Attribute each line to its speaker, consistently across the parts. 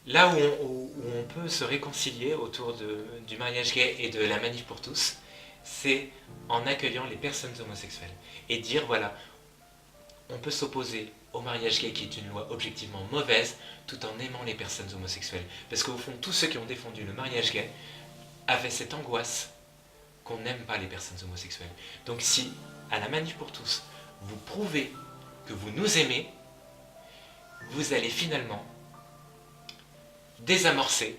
Speaker 1: là où on peut se réconcilier autour du mariage gay et de la manif pour tous, c'est en accueillant les personnes homosexuelles et dire voilà, on peut s'opposer au mariage gay qui est une loi objectivement mauvaise tout en aimant les personnes homosexuelles. Parce qu'au fond, tous ceux qui ont défendu le mariage gay avaient cette angoisse qu'on n'aime pas les personnes homosexuelles. Donc si, à la manif pour tous, vous prouvez que vous nous aimez, vous allez finalement désamorcer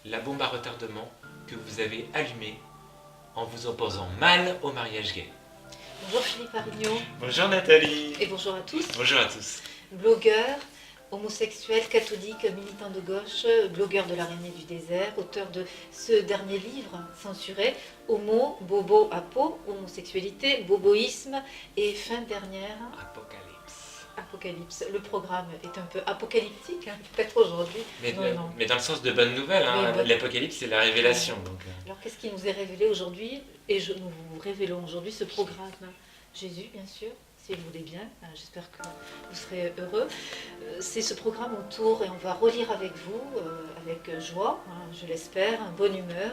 Speaker 1: la bombe à retardement que vous avez allumée en vous opposant mal au mariage gay.
Speaker 2: Bonjour Philippe Arignot.
Speaker 1: Bonjour Nathalie.
Speaker 2: Et bonjour à tous.
Speaker 1: Bonjour à tous.
Speaker 2: Blogueur, homosexuel, catholique, militant de gauche, blogueur de l'Araignée du désert, auteur de ce dernier livre censuré, Homo, Bobo, Apo, homosexualité, boboïsme et fin dernière, Apocalypse. Le programme est un peu apocalyptique, hein, peut-être aujourd'hui.
Speaker 1: Mais dans le sens de bonne nouvelle, hein, l'Apocalypse c'est la révélation. Donc.
Speaker 2: Alors qu'est-ce qui nous est révélé aujourd'hui? Et nous vous révélons aujourd'hui ce programme. Jésus, bien sûr, si vous voulez bien, j'espère que vous serez heureux. C'est ce programme autour, et on va relire avec vous, avec joie, hein, je l'espère, bonne humeur,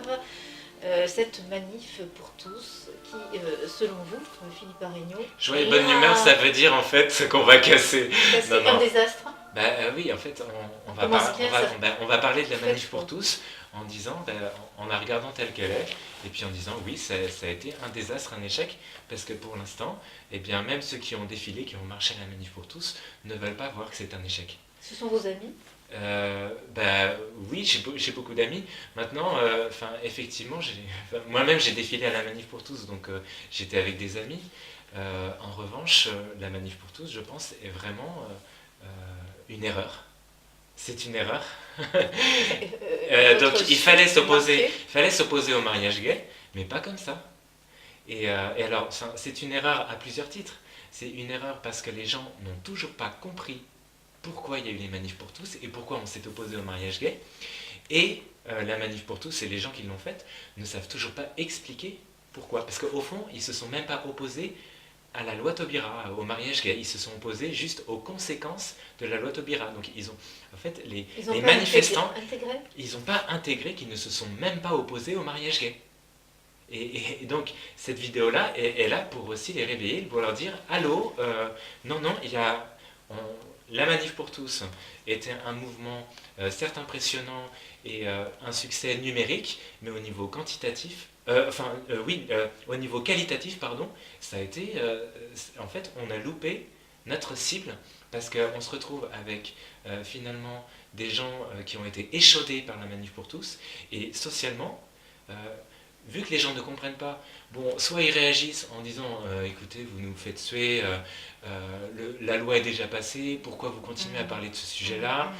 Speaker 2: cette manif pour tous qui, selon vous, Philippe Arignot...
Speaker 1: Joie et bonne humeur, ça veut dire en fait qu'on va casser...
Speaker 2: Casser un désastre.
Speaker 1: Oui, en fait, on va parler de la manif pour tous en disant, en la regardant telle qu'elle est, et puis en disant oui, ça a été un désastre, un échec, parce que pour l'instant, eh bien, même ceux qui ont défilé, qui ont marché à la manif pour tous, ne veulent pas voir que c'est un échec.
Speaker 2: Ce sont vos amis?
Speaker 1: Oui, j'ai beaucoup d'amis. Maintenant, effectivement, moi-même j'ai défilé à la manif pour tous, donc j'étais avec des amis. En revanche, la manif pour tous, je pense, est vraiment une erreur. C'est une erreur. Donc il fallait s'opposer au mariage gay, mais pas comme ça. Et alors, c'est une erreur à plusieurs titres. C'est une erreur parce que les gens n'ont toujours pas compris pourquoi il y a eu les manifs pour tous et pourquoi on s'est opposé au mariage gay. Et la manif pour tous et les gens qui l'ont faite ne savent toujours pas expliquer pourquoi. Parce qu'au fond, ils ne se sont même pas opposés à la loi Taubira, au mariage gay. Ils se sont opposés juste aux conséquences de la loi Taubira. Donc ils ont, en fait, les manifestants, ils n'ont pas intégré qu'ils ne se sont même pas opposés au mariage gay. Et donc cette vidéo-là est là pour aussi les réveiller, pour leur dire « Allô, non, il y a... La manif pour tous était un mouvement certes impressionnant et un succès numérique, mais au niveau quantitatif, au niveau qualitatif, pardon, ça a été, en fait, on a loupé notre cible parce qu'on se retrouve avec finalement des gens qui ont été échaudés par la manif pour tous et socialement, vu que les gens ne comprennent pas, bon, soit ils réagissent en disant écoutez, vous nous faites suer, la loi est déjà passée, pourquoi vous continuez à parler de ce sujet-là,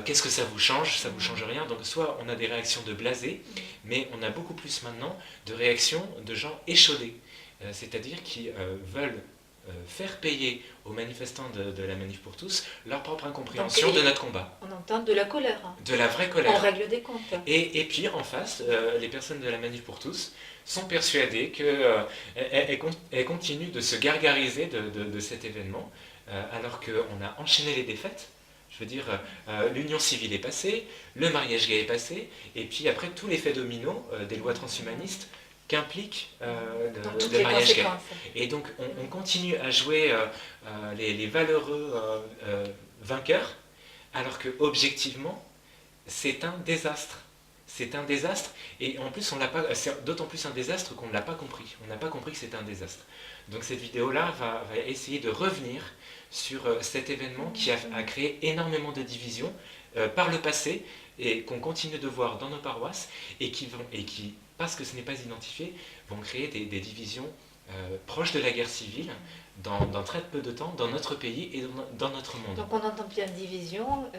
Speaker 1: qu'est-ce que ça vous change? Ça vous change rien. Donc soit on a des réactions de blasés, mais on a beaucoup plus maintenant de réactions de gens échaudés, c'est-à-dire qui veulent faire payer aux manifestants de la manif pour tous leur propre incompréhension de notre combat.
Speaker 2: On entend de la colère. Hein.
Speaker 1: De la vraie colère.
Speaker 2: On règle des comptes.
Speaker 1: Et puis en face, les personnes de la manif pour tous sont persuadées qu'elles continuent de se gargariser de cet événement, alors qu'on a enchaîné les défaites. Je veux dire, l'union civile est passée, le mariage gay est passé, et puis après tous les faits dominos des lois transhumanistes qu'implique le mariage gay. Et donc on continue à jouer les valeureux vainqueurs, alors que objectivement c'est un désastre. C'est un désastre, et en plus c'est d'autant plus un désastre qu'on ne l'a pas compris. On n'a pas compris que c'était un désastre. Donc cette vidéo-là va essayer de revenir sur cet événement qui a créé énormément de divisions par le passé, et qu'on continue de voir dans nos paroisses, et qui, parce que ce n'est pas identifié, vont créer des divisions proches de la guerre civile dans très peu de temps, dans notre pays et dans notre monde.
Speaker 2: Donc on entend bien division,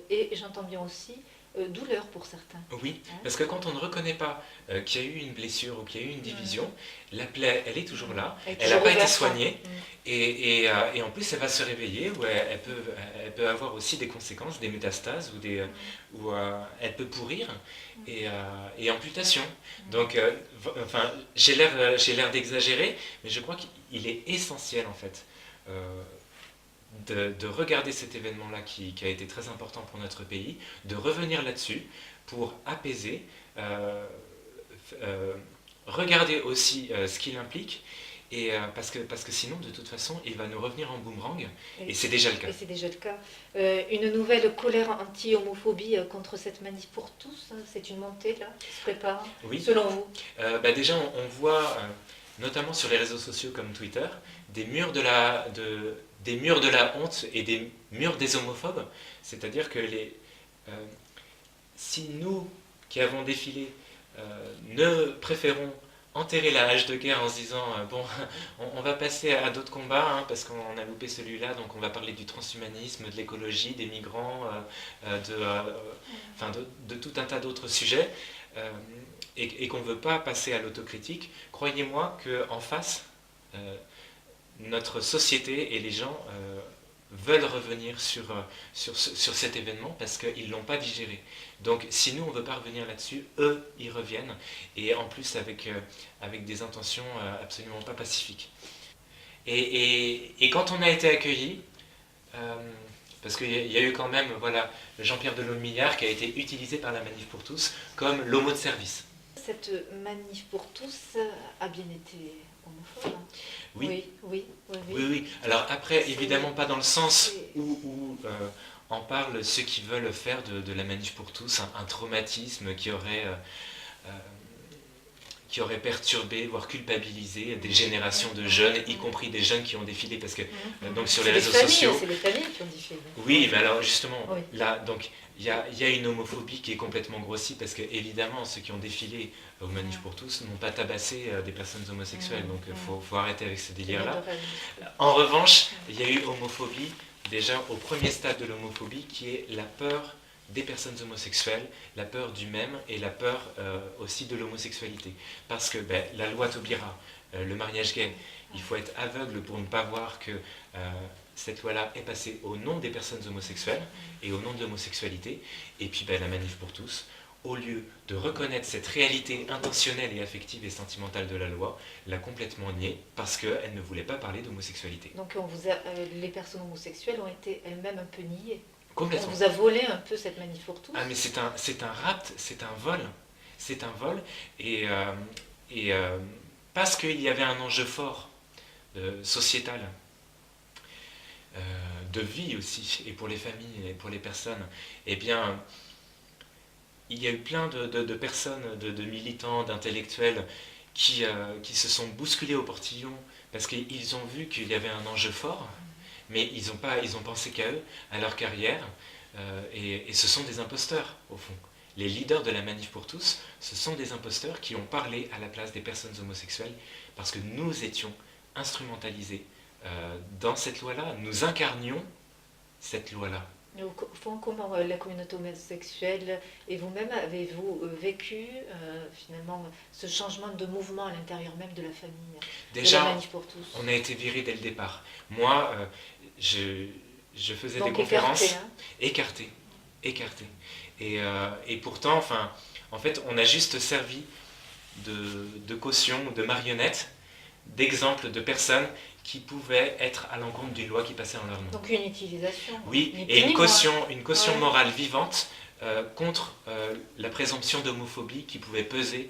Speaker 2: et j'entends bien aussi douleur pour certains.
Speaker 1: Oui, parce que quand on ne reconnaît pas qu'il y a eu une blessure ou qu'il y a eu une division, la plaie, elle est toujours là, elle n'a pas été soignée, et en plus elle va se réveiller, ou elle peut avoir aussi des conséquences, des métastases, ou elle peut pourrir, et amputation. Donc, j'ai l'air d'exagérer, mais je crois qu'il est essentiel en fait, de regarder cet événement-là qui a été très important pour notre pays, de revenir là-dessus pour apaiser, regarder aussi ce qu'il implique, et parce que sinon, de toute façon, il va nous revenir en boomerang, et c'est déjà le cas.
Speaker 2: Et c'est déjà le cas. Une nouvelle colère anti-homophobie contre cette manif pour tous, hein, c'est une montée là qui se prépare,
Speaker 1: Oui.
Speaker 2: selon vous?
Speaker 1: Déjà, on voit, notamment sur les réseaux sociaux comme Twitter, des murs de la honte et des murs des homophobes. C'est-à-dire que si nous qui avons défilé ne préférons enterrer la hache de guerre en se disant bon, on va passer à d'autres combats parce qu'on a loupé celui-là, donc on va parler du transhumanisme, de l'écologie, des migrants, de tout un tas d'autres sujets, et qu'on ne veut pas passer à l'autocritique, croyez-moi qu'en face, notre société et les gens veulent revenir sur cet événement parce qu'ils ne l'ont pas digéré. Donc si nous on ne veut pas revenir là-dessus, eux y reviennent, et en plus avec des intentions absolument pas pacifiques. Et quand on a été accueillis, parce qu'il y a eu quand même Jean-Pierre Delaune-Millard qui a été utilisé par la Manif pour tous comme l'homo de service.
Speaker 2: Cette manif pour tous a bien été homophobe, hein.
Speaker 1: Oui.
Speaker 2: Oui.
Speaker 1: Alors après, évidemment pas dans le sens où en parlent ceux qui veulent faire de la manif pour tous un traumatisme qui aurait perturbé, voire culpabilisé des générations de jeunes, y compris des jeunes qui ont défilé, parce que donc sur les réseaux sociaux...
Speaker 2: C'est les familles qui ont défilé.
Speaker 1: Oui, mais alors justement,
Speaker 2: oui.
Speaker 1: Là, donc il y a une homophobie qui est complètement grossie, parce que évidemment ceux qui ont défilé au Manif pour tous n'ont pas tabassé des personnes homosexuelles, donc il faut arrêter avec ce délire-là. En revanche, il y a eu homophobie, déjà au premier stade de l'homophobie, qui est la peur des personnes homosexuelles, la peur du même et la peur aussi de l'homosexualité. Parce que la loi Taubira, le mariage gay, il faut être aveugle pour ne pas voir que cette loi-là est passée au nom des personnes homosexuelles et au nom de l'homosexualité. Et puis la Manif pour tous, au lieu de reconnaître cette réalité intentionnelle et affective et sentimentale de la loi, l'a complètement niée parce qu'elle ne voulait pas parler d'homosexualité.
Speaker 2: Donc les personnes homosexuelles ont été elles-mêmes un peu niées.
Speaker 1: Complètement.
Speaker 2: On vous a volé un peu cette Manif pour tous.
Speaker 1: Ah mais c'est un rapt, c'est un vol, et parce qu'il y avait un enjeu fort sociétal, de vie aussi, et pour les familles et pour les personnes, eh bien il y a eu plein de personnes, de militants, d'intellectuels qui se sont bousculés au portillon parce qu'ils ont vu qu'il y avait un enjeu fort, mais ils ont pensé qu'à eux, à leur carrière, et ce sont des imposteurs au fond. Les leaders de la Manif pour tous, ce sont des imposteurs qui ont parlé à la place des personnes homosexuelles parce que nous étions instrumentalisés dans cette loi-là, nous incarnions cette loi-là.
Speaker 2: Au fond, comment la communauté homosexuelle et vous-même avez-vous vécu finalement ce changement de mouvement à l'intérieur même de la famille?
Speaker 1: Déjà,
Speaker 2: de la Manif pour tous.
Speaker 1: On a été virés dès le départ. Moi, je faisais
Speaker 2: Donc
Speaker 1: des conférences
Speaker 2: écarté.
Speaker 1: Et pourtant, en fait, on a juste servi de caution, de marionnette, d'exemple de personnes qui pouvaient être à l'encontre d'une loi qui passait en leur nom.
Speaker 2: Donc une utilisation.
Speaker 1: Oui, et une caution morale vivante contre la présomption d'homophobie qui pouvait peser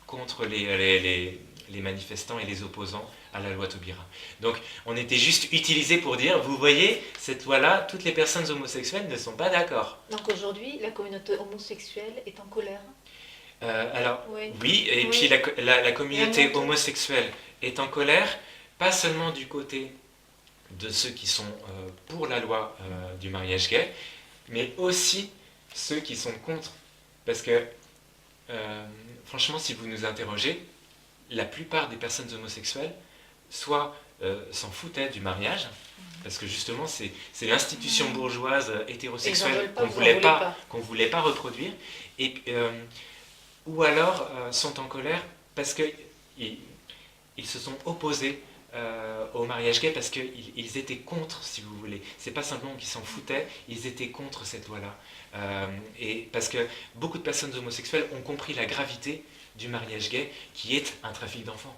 Speaker 1: contre les manifestants et les opposants à la loi Taubira. Donc on était juste utilisé pour dire, vous voyez, cette loi-là, toutes les personnes homosexuelles ne sont pas d'accord.
Speaker 2: Donc aujourd'hui, la communauté homosexuelle est en colère?
Speaker 1: Oui, et puis la communauté homosexuelle est en colère, pas seulement du côté de ceux qui sont pour la loi du mariage gay, mais aussi ceux qui sont contre. Parce que, franchement, si vous nous interrogez, la plupart des personnes homosexuelles, soit s'en foutaient du mariage, parce que justement c'est l'institution bourgeoise hétérosexuelle qu'on ne voulait pas reproduire, ou alors sont en colère parce qu'ils se sont opposés au mariage gay parce qu'ils étaient contre, si vous voulez. C'est pas simplement qu'ils s'en foutaient, ils étaient contre cette loi-là. Et parce que beaucoup de personnes homosexuelles ont compris la gravité du mariage gay, qui est un trafic d'enfants.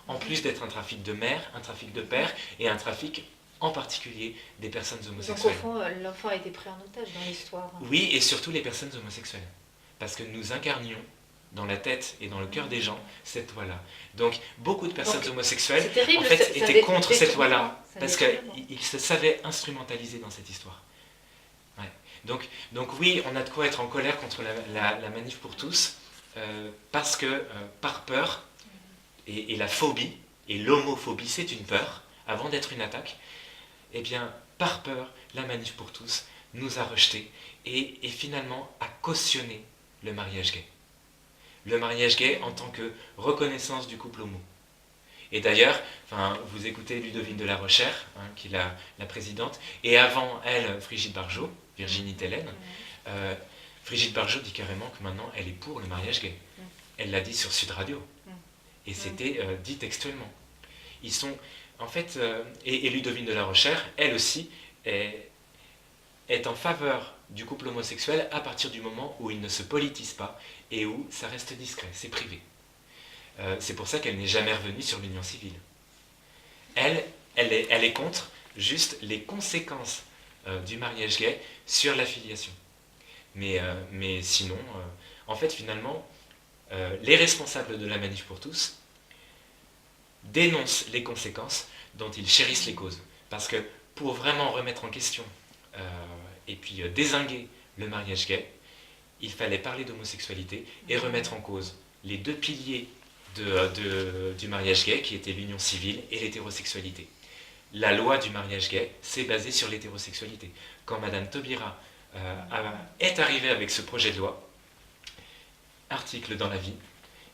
Speaker 1: En plus d'être un trafic de mères, un trafic de pères et un trafic en particulier des personnes
Speaker 2: Donc au
Speaker 1: homosexuelles.
Speaker 2: fond, l'enfant a été pris en otage dans l'histoire.
Speaker 1: Oui, et surtout les personnes homosexuelles. Parce que nous incarnions dans la tête et dans le cœur des gens cette loi-là. Donc beaucoup de personnes
Speaker 2: Donc,
Speaker 1: homosexuelles
Speaker 2: c'est terrible,
Speaker 1: en fait
Speaker 2: ça
Speaker 1: étaient contre cette
Speaker 2: détournement,
Speaker 1: loi-là
Speaker 2: ça
Speaker 1: parce
Speaker 2: détournement.
Speaker 1: qu'ils se savaient instrumentalisés dans cette histoire. Ouais. Donc oui, on a de quoi être en colère contre la manif pour tous parce que par peur et la phobie, et l'homophobie c'est une peur avant d'être une attaque, eh bien par peur la manif pour tous nous a rejetés et finalement a cautionné le mariage gay. Le mariage gay en tant que reconnaissance du couple homo. Et d'ailleurs, vous écoutez Ludovine de la Rochère, qui est la présidente, et avant elle, Brigitte Bardot, Virginie Tellen. Brigitte Bardot dit carrément que maintenant elle est pour le mariage gay. Elle l'a dit sur Sud Radio. Et c'était dit textuellement. Ils sont, en fait, et Ludovine de la Rochère, elle aussi, est en faveur du couple homosexuel à partir du moment où il ne se politise pas et où ça reste discret, c'est privé. C'est pour ça qu'elle n'est jamais revenue sur l'union civile. Elle est contre juste les conséquences du mariage gay sur la filiation. Mais sinon, en fait, finalement, les responsables de la manif pour tous dénoncent les conséquences dont ils chérissent les causes. Parce que pour vraiment remettre en question et puis dézinguer le mariage gay, il fallait parler d'homosexualité et remettre en cause les deux piliers du mariage gay, qui étaient l'union civile et l'hétérosexualité. La loi du mariage gay s'est basée sur l'hétérosexualité. Quand Madame Taubira est arrivée avec ce projet de loi, article dans la vie,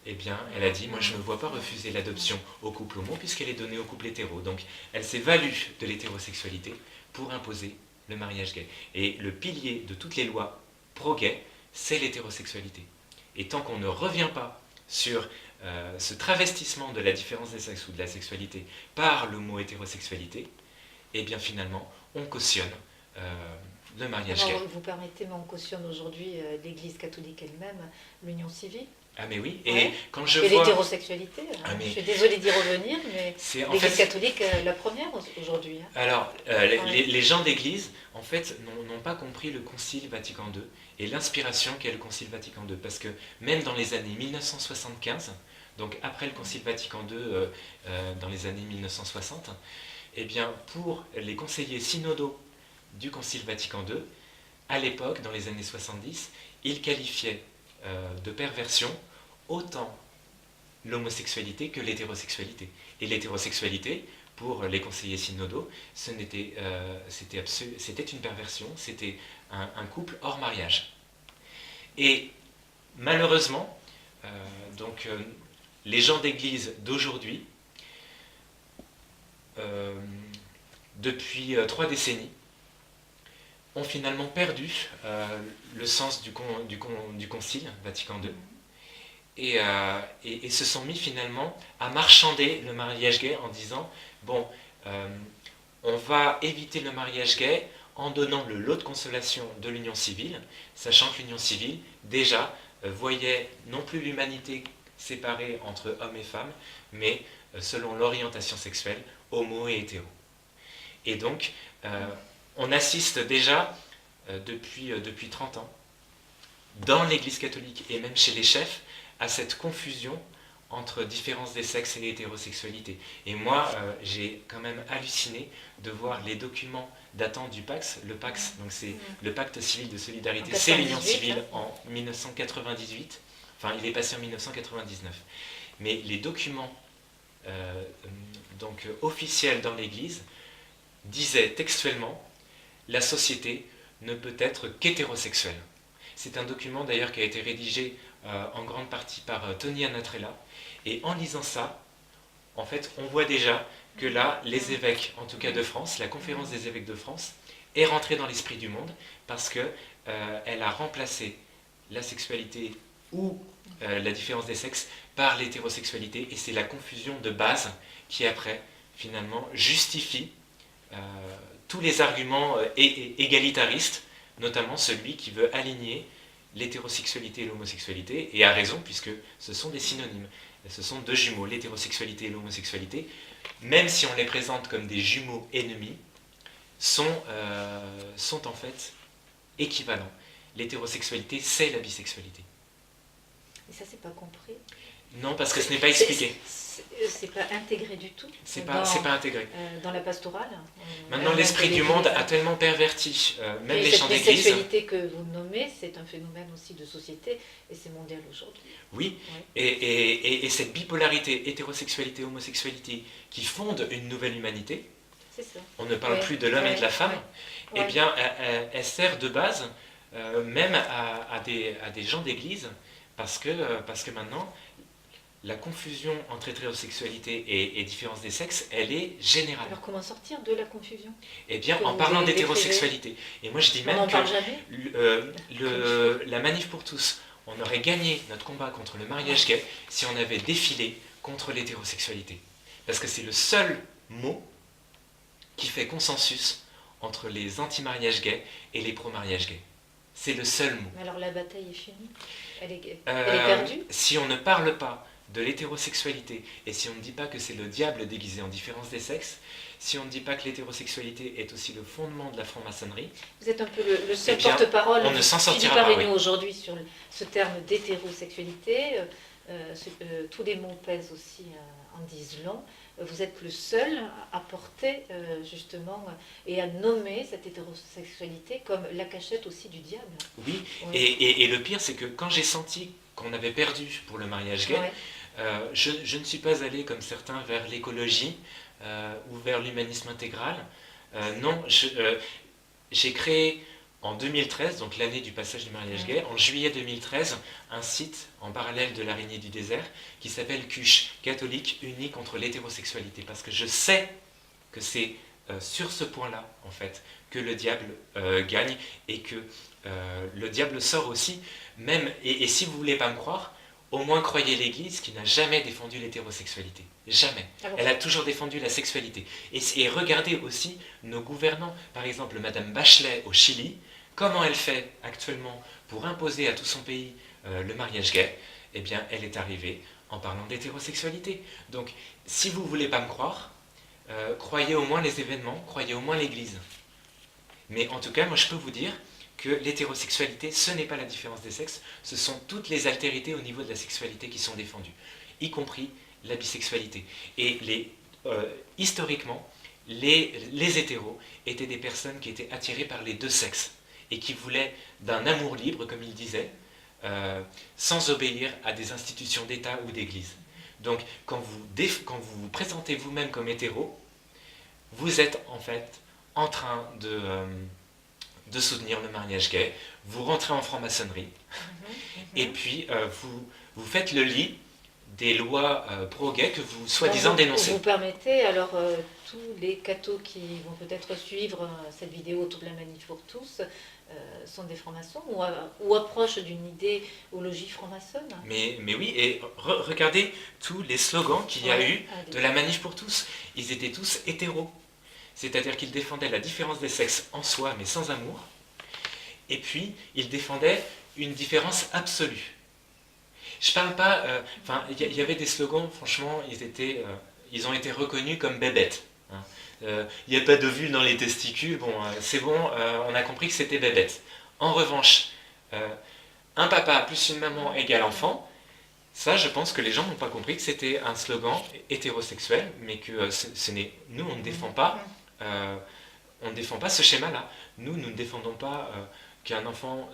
Speaker 1: eh bien, elle a dit, moi je ne me vois pas refuser l'adoption au couple homo puisqu'elle est donnée au couple hétéro. Donc, elle s'est value de l'hétérosexualité pour imposer le mariage gay. Et le pilier de toutes les lois pro-gay, c'est l'hétérosexualité. Et tant qu'on ne revient pas sur ce travestissement de la différence des sexes ou de la sexualité par le mot hétérosexualité, eh bien finalement, on cautionne le mariage gay.
Speaker 2: Vous permettez, mais on cautionne aujourd'hui l'Église catholique elle-même, l'union civile.
Speaker 1: Ah mais oui,
Speaker 2: Ouais.
Speaker 1: et quand je
Speaker 2: Et
Speaker 1: vois...
Speaker 2: l'hétérosexualité, je suis désolée d'y revenir, mais l'Église catholique la première aujourd'hui.
Speaker 1: Alors, les gens d'église, en fait, n'ont pas compris le Concile Vatican II et l'inspiration qu'est le Concile Vatican II. Parce que même dans les années 1975, donc après le Concile Vatican II, dans les années 1960, eh bien, pour les conseillers synodaux du Concile Vatican II, à l'époque, dans les années 70, ils qualifiaient de perversion autant l'homosexualité que l'hétérosexualité. Et l'hétérosexualité, pour les conseillers synodaux, c'était une perversion, c'était un couple hors mariage. Et malheureusement, les gens d'église d'aujourd'hui, depuis 3 décennies, ont finalement perdu le sens du Concile Vatican II et se sont mis finalement à marchander le mariage gay en disant bon, on va éviter le mariage gay en donnant le lot de consolation de l'union civile, sachant que l'union civile déjà voyait non plus l'humanité séparée entre hommes et femmes, mais selon l'orientation sexuelle, homo et hétéro. Et donc, on assiste déjà depuis 30 ans, dans l'Église catholique et même chez les chefs, à cette confusion entre différence des sexes et hétérosexualité. Et moi, j'ai quand même halluciné de voir les documents datant du Pax. Le Pax, donc c'est le Pacte civil de solidarité, c'est l'union civile en 1998. Enfin, il est passé en 1999. Mais les documents officiels dans l'Église disaient textuellement la société ne peut être qu'hétérosexuelle. C'est un document d'ailleurs qui a été rédigé en grande partie par Tony Anatrella. Et en lisant ça, en fait, on voit déjà que là, les évêques, en tout cas de France, la conférence des évêques de France, est rentrée dans l'esprit du monde parce qu'elle a remplacé la sexualité ou la différence des sexes par l'hétérosexualité. Et c'est la confusion de base qui, après, finalement, justifie tous les arguments égalitaristes, notamment celui qui veut aligner l'hétérosexualité et l'homosexualité, et a raison, puisque ce sont des synonymes. Ce sont deux jumeaux, l'hétérosexualité et l'homosexualité. Même si on les présente comme des jumeaux ennemis, sont en fait équivalents. L'hétérosexualité, c'est la bisexualité.
Speaker 2: Et ça, c'est pas compris.
Speaker 1: Non, parce que ce n'est pas expliqué.
Speaker 2: C'est pas intégré du tout.
Speaker 1: C'est pas intégré.
Speaker 2: Dans la pastorale.
Speaker 1: Maintenant, l'esprit du monde a tellement perverti, même les chants d'église.
Speaker 2: La sexualité que vous nommez, c'est un phénomène aussi de société, et c'est mondial aujourd'hui.
Speaker 1: Oui, et cette bipolarité, hétérosexualité, homosexualité, qui fonde une nouvelle humanité,
Speaker 2: ça.
Speaker 1: On ne parle plus de l'homme et de la femme, eh bien, elle sert de base même à des gens d'église, parce que maintenant, la confusion entre hétérosexualité et différence des sexes, elle est générale.
Speaker 2: Alors comment sortir de la confusion?
Speaker 1: Eh bien, en parlant d'hétérosexualité. Et moi, je dis même que la Manif pour tous, on aurait gagné notre combat contre le mariage gay si on avait défilé contre l'hétérosexualité. Parce que c'est le seul mot qui fait consensus entre les anti-mariages gays et les pro-mariages gays. C'est le seul mot.
Speaker 2: Mais alors la bataille est finie? Elle est perdue?
Speaker 1: Si on ne parle pas de l'hétérosexualité, et si on ne dit pas que c'est le diable déguisé en différence des sexes, si on ne dit pas que l'hétérosexualité est aussi le fondement de la franc-maçonnerie...
Speaker 2: Vous êtes un peu le seul porte-parole
Speaker 1: on ne s'en sortira
Speaker 2: pas aujourd'hui sur ce terme d'hétérosexualité. Tous les mots pèsent aussi en disent long. Vous êtes le seul à porter justement et à nommer cette hétérosexualité comme la cachette aussi du diable.
Speaker 1: Oui, et le pire c'est que quand j'ai senti qu'on avait perdu pour le mariage gay, je ne suis pas allé comme certains vers l'écologie ou vers l'humanisme intégral. Non, j'ai créé en 2013, donc l'année du passage du mariage gay, en juillet 2013, un site en parallèle de l'Araignée du désert qui s'appelle CUCH, Catholique Unis contre l'hétérosexualité, parce que je sais que c'est sur ce point-là, en fait, que le diable gagne et que le diable sort aussi, même, et si vous ne voulez pas me croire, au moins croyez l'Église qui n'a jamais défendu l'hétérosexualité. Jamais. Elle a toujours défendu la sexualité. Et regardez aussi nos gouvernants, par exemple Madame Bachelet au Chili, comment elle fait actuellement pour imposer à tout son pays le mariage gay. Eh bien, elle est arrivée en parlant d'hétérosexualité. Donc, si vous ne voulez pas me croire, croyez au moins les événements, croyez au moins l'Église. Mais en tout cas, moi je peux vous dire que l'hétérosexualité, ce n'est pas la différence des sexes, ce sont toutes les altérités au niveau de la sexualité qui sont défendues, y compris la bisexualité. Et historiquement, les hétéros étaient des personnes qui étaient attirées par les deux sexes et qui voulaient d'un amour libre, comme il disait, sans obéir à des institutions d'État ou d'Église. Donc, quand vous vous présentez vous-même comme hétéro, vous êtes en fait en train de soutenir le mariage gay, vous rentrez en franc-maçonnerie, et puis vous faites le lit des lois pro-gay que vous soi-disant dénoncez.
Speaker 2: Vous permettez, alors tous les cathos qui vont peut-être suivre cette vidéo autour de la Manif pour tous sont des francs-maçons ou approchent d'une idéologie franc-maçonne.
Speaker 1: Mais oui, et regardez tous les slogans qu'il y a eu de la Manif pour tous. Ils étaient tous hétéros. C'est-à-dire qu'ils défendaient la différence des sexes en soi, mais sans amour. Et puis, ils défendaient une différence absolue. Je parle pas... il y avait des slogans, franchement, ils ont été reconnus comme bébêtes. Il n'y a pas de vue dans les testicules, bon, c'est bon, on a compris que c'était bébête. En revanche, un papa plus une maman égale enfant, ça, je pense que les gens n'ont pas compris que c'était un slogan hétérosexuel, mais que nous, on ne défend pas... on ne défend pas ce schéma-là. Nous ne défendons pas qu'un enfant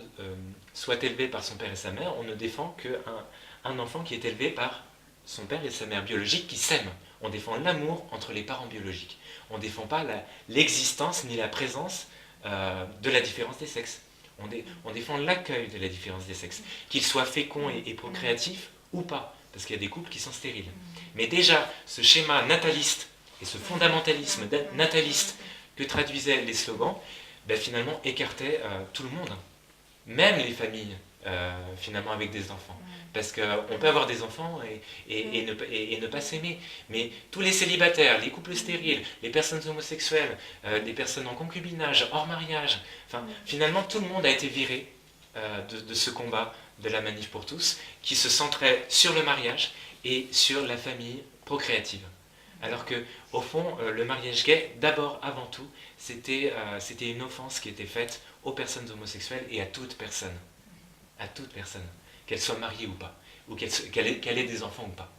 Speaker 1: soit élevé par son père et sa mère, on ne défend qu'un enfant qui est élevé par son père et sa mère biologiques qui s'aiment. On défend l'amour entre les parents biologiques. On ne défend pas l'existence ni la présence de la différence des sexes. On défend l'accueil de la différence des sexes, qu'il soit fécond et procréatif ou pas, parce qu'il y a des couples qui sont stériles. Mais déjà, ce schéma nataliste et ce fondamentalisme nataliste que traduisaient les slogans, finalement écartait tout le monde, même les familles, finalement avec des enfants. Parce qu'on peut avoir des enfants et ne pas s'aimer, mais tous les célibataires, les couples stériles, les personnes homosexuelles, les personnes en concubinage, hors mariage, finalement tout le monde a été viré de ce combat de la Manif pour tous, qui se centrait sur le mariage et sur la famille procréative. Alors que, au fond, le mariage gay, d'abord, avant tout, c'était une offense qui était faite aux personnes homosexuelles et à toute personne. À toute personne. Qu'elle soit mariée ou pas. Ou qu'elle ait des enfants ou pas.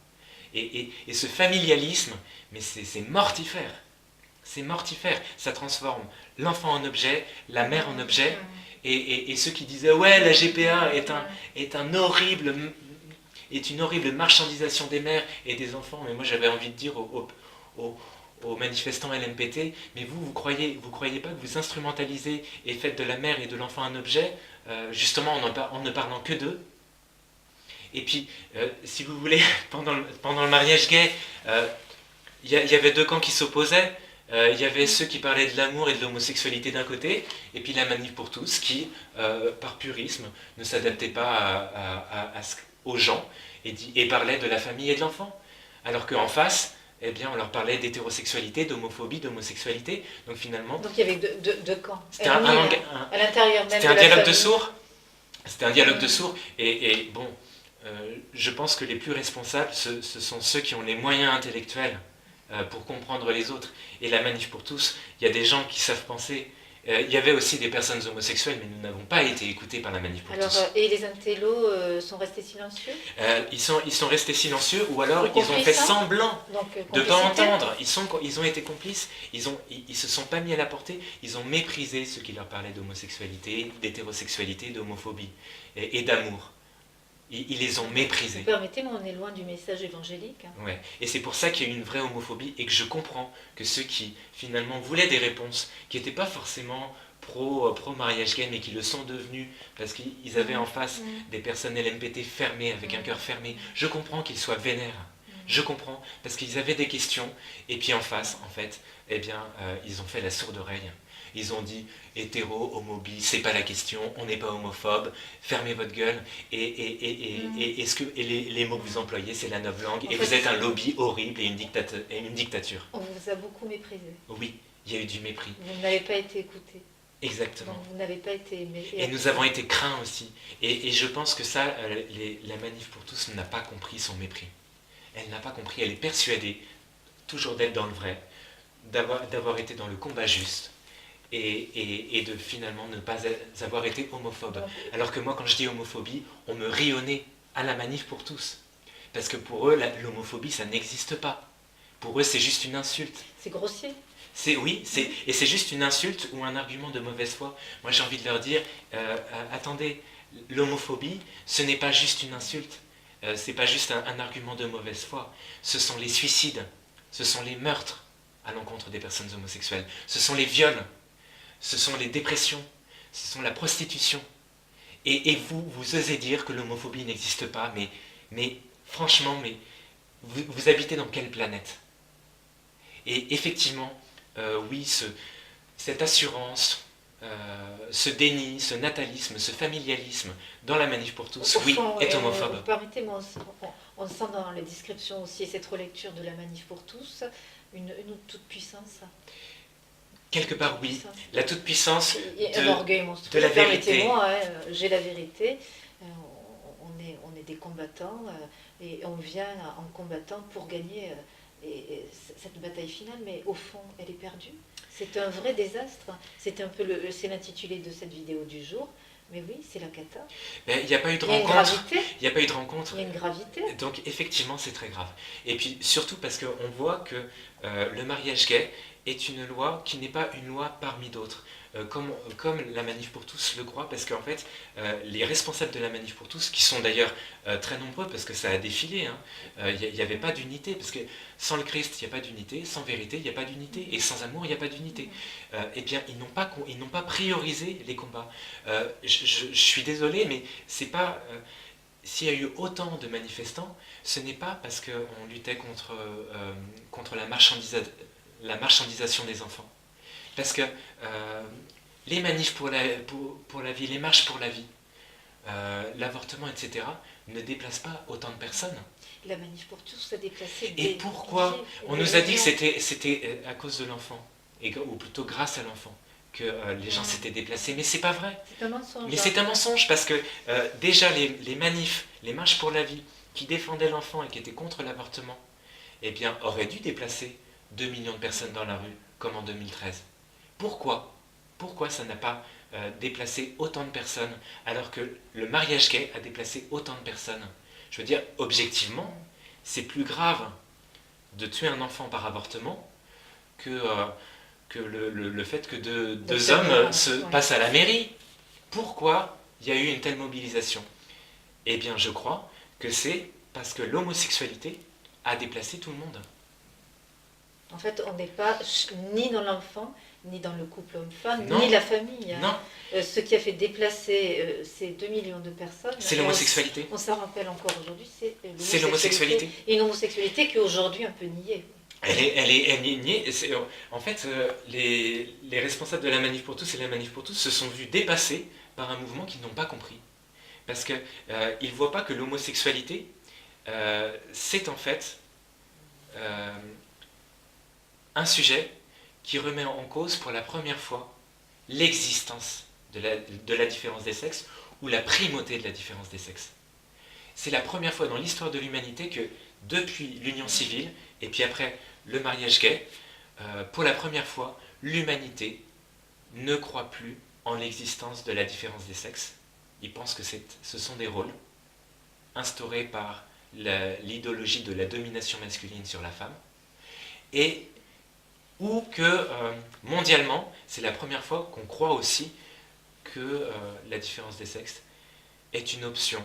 Speaker 1: Et ce familialisme, mais c'est mortifère. C'est mortifère. Ça transforme l'enfant en objet, la mère en objet. Et ceux qui disaient ouais, la GPA est une horrible marchandisation des mères et des enfants. Mais moi j'avais envie de dire aux manifestants LMPT, mais vous croyez pas que vous instrumentalisez et faites de la mère et de l'enfant un objet, justement en ne parlant que d'eux. Et puis, si vous voulez, pendant le mariage gay, il y avait deux camps qui s'opposaient. Il y avait ceux qui parlaient de l'amour et de l'homosexualité d'un côté, et puis la Manif pour tous qui, par purisme, ne s'adaptait pas aux gens et parlait de la famille et de l'enfant. Alors qu'en face, eh bien, on leur parlait d'hétérosexualité, d'homophobie, d'homosexualité. Donc finalement...
Speaker 2: Donc il y avait deux camps.
Speaker 1: C'était
Speaker 2: à l'intérieur même
Speaker 1: c'était un dialogue de
Speaker 2: famille.
Speaker 1: sourds. C'était un dialogue de sourds. Et bon, je pense que les plus responsables, ce sont ceux qui ont les moyens intellectuels pour comprendre les autres. Et la Manif pour tous, il y a des gens qui savent penser. Il y avait aussi des personnes homosexuelles, mais nous n'avons pas été écoutés par la Manif pour tous.
Speaker 2: Et les intellos sont restés silencieux
Speaker 1: ils sont restés silencieux, ou alors ils ont fait semblant de ne pas entendre. Ils ont été complices, ils se sont pas mis à la portée, ils ont méprisé ceux qui leur parlaient d'homosexualité, d'hétérosexualité, d'homophobie et d'amour. Ils les ont méprisés.
Speaker 2: Permettez-moi, on est loin du message évangélique.
Speaker 1: Ouais. Et c'est pour ça qu'il y a eu une vraie homophobie et que je comprends que ceux qui finalement voulaient des réponses, qui n'étaient pas forcément pro-mariage gay, mais qui le sont devenus parce qu'ils avaient en face des personnes LMPT fermées, avec un cœur fermé, je comprends qu'ils soient vénères. Je comprends, parce qu'ils avaient des questions, et puis en face, en fait, eh bien, ils ont fait la sourde oreille. Ils ont dit hétéro, homobi, c'est pas la question, on n'est pas homophobe, fermez votre gueule, et les mots que vous employez, c'est la novlangue, et vous êtes un lobby horrible et une dictature.
Speaker 2: On vous a beaucoup méprisé.
Speaker 1: Oui, il y a eu du mépris.
Speaker 2: Vous n'avez pas été écouté.
Speaker 1: Exactement.
Speaker 2: Donc vous n'avez pas été aimé.
Speaker 1: Et nous avons été craints aussi. Et je pense que ça, la Manif pour tous n'a pas compris son mépris. Elle n'a pas compris, elle est persuadée, toujours d'être dans le vrai, d'avoir été dans le combat juste, et de finalement ne pas avoir été homophobe. Alors que moi, quand je dis homophobie, on me rit au nez à la Manif pour tous. Parce que pour eux, l'homophobie, ça n'existe pas. Pour eux, c'est juste une insulte.
Speaker 2: C'est grossier.
Speaker 1: Et c'est juste une insulte ou un argument de mauvaise foi. Moi, j'ai envie de leur dire, attendez, l'homophobie, ce n'est pas juste une insulte. C'est pas juste un argument de mauvaise foi. Ce sont les suicides, ce sont les meurtres à l'encontre des personnes homosexuelles, ce sont les viols, ce sont les dépressions, ce sont la prostitution. Et vous osez dire que l'homophobie n'existe pas, mais franchement, vous habitez dans quelle planète? Et effectivement, oui, cette assurance, ce déni, ce natalisme, ce familialisme dans la Manif pour tous, oui, est homophobe.
Speaker 2: Permettez-moi, on sent dans les descriptions aussi cette relecture de la Manif pour tous une toute-puissance.
Speaker 1: Quelque part, oui. La toute-puissance
Speaker 2: un orgueil monstrueux.
Speaker 1: de la vérité.
Speaker 2: Permettez-moi, j'ai la vérité. On est des combattants et on vient en combattant pour gagner cette bataille finale, mais au fond, elle est perdue. C'est un vrai désastre. C'est l'intitulé de cette vidéo du jour. Mais oui, c'est la cata.
Speaker 1: Il n'y a pas eu de rencontre. Il n'y a pas eu de rencontre.
Speaker 2: Il y a une gravité.
Speaker 1: Donc effectivement, c'est très grave. Et puis surtout parce qu'on voit que le mariage gay est une loi qui n'est pas une loi parmi d'autres. Comme la Manif pour tous le croit, parce qu'en fait, les responsables de la Manif pour tous, qui sont d'ailleurs très nombreux, parce que ça a défilé, il n'y avait pas d'unité, parce que sans le Christ, il n'y a pas d'unité, sans vérité, il n'y a pas d'unité, et sans amour, il n'y a pas d'unité. Eh bien, ils n'ont pas priorisé les combats. Je suis désolé, mais c'est pas... s'il y a eu autant de manifestants, ce n'est pas parce qu'on luttait contre la marchandisation des enfants. Parce que les manifs pour la vie, les marches pour la vie, l'avortement, etc., ne déplacent pas autant de personnes.
Speaker 2: La Manif pour tous a déplacé
Speaker 1: Et pourquoi? On nous a dit que c'était à cause de l'enfant, ou plutôt grâce à l'enfant, que les gens s'étaient déplacés. Mais c'est pas vrai.
Speaker 2: C'est un mensonge.
Speaker 1: Mais c'est un mensonge, parce que déjà les manifs, les marches pour la vie, qui défendaient l'enfant et qui étaient contre l'avortement, eh bien, aurait dû déplacer 2 millions de personnes dans la rue, comme en 2013. Pourquoi? Pourquoi ça n'a pas déplacé autant de personnes, alors que le mariage gay a déplacé autant de personnes? Je veux dire, objectivement, c'est plus grave de tuer un enfant par avortement que le fait que deux hommes se passent à la mairie. Pourquoi il y a eu une telle mobilisation? Eh bien, je crois que c'est parce que l'homosexualité a déplacé tout le monde.
Speaker 2: En fait, on n'est pas ni dans l'enfant, ni dans le couple homme-femme,
Speaker 1: Non.
Speaker 2: ni la famille.
Speaker 1: Non,
Speaker 2: Ce qui a fait déplacer ces 2 millions de personnes,
Speaker 1: c'est l'homosexualité.
Speaker 2: on s'en rappelle encore aujourd'hui,
Speaker 1: C'est l'homosexualité.
Speaker 2: Et une homosexualité qui est aujourd'hui un peu niée.
Speaker 1: Elle est niée. En fait, les responsables de la Manif pour tous et la Manif pour tous se sont vus dépassés par un mouvement qu'ils n'ont pas compris. Parce qu'ils ne voient pas que l'homosexualité, c'est en fait un sujet qui remet en cause pour la première fois l'existence de la différence des sexes ou la primauté de la différence des sexes. C'est la première fois dans l'histoire de l'humanité que depuis l'union civile et puis après le mariage gay, pour la première fois, l'humanité ne croit plus en l'existence de la différence des sexes. Ils pensent que ce sont des rôles instaurés par l'idéologie de la domination masculine sur la femme, et ou que mondialement, c'est la première fois qu'on croit aussi que la différence des sexes est une option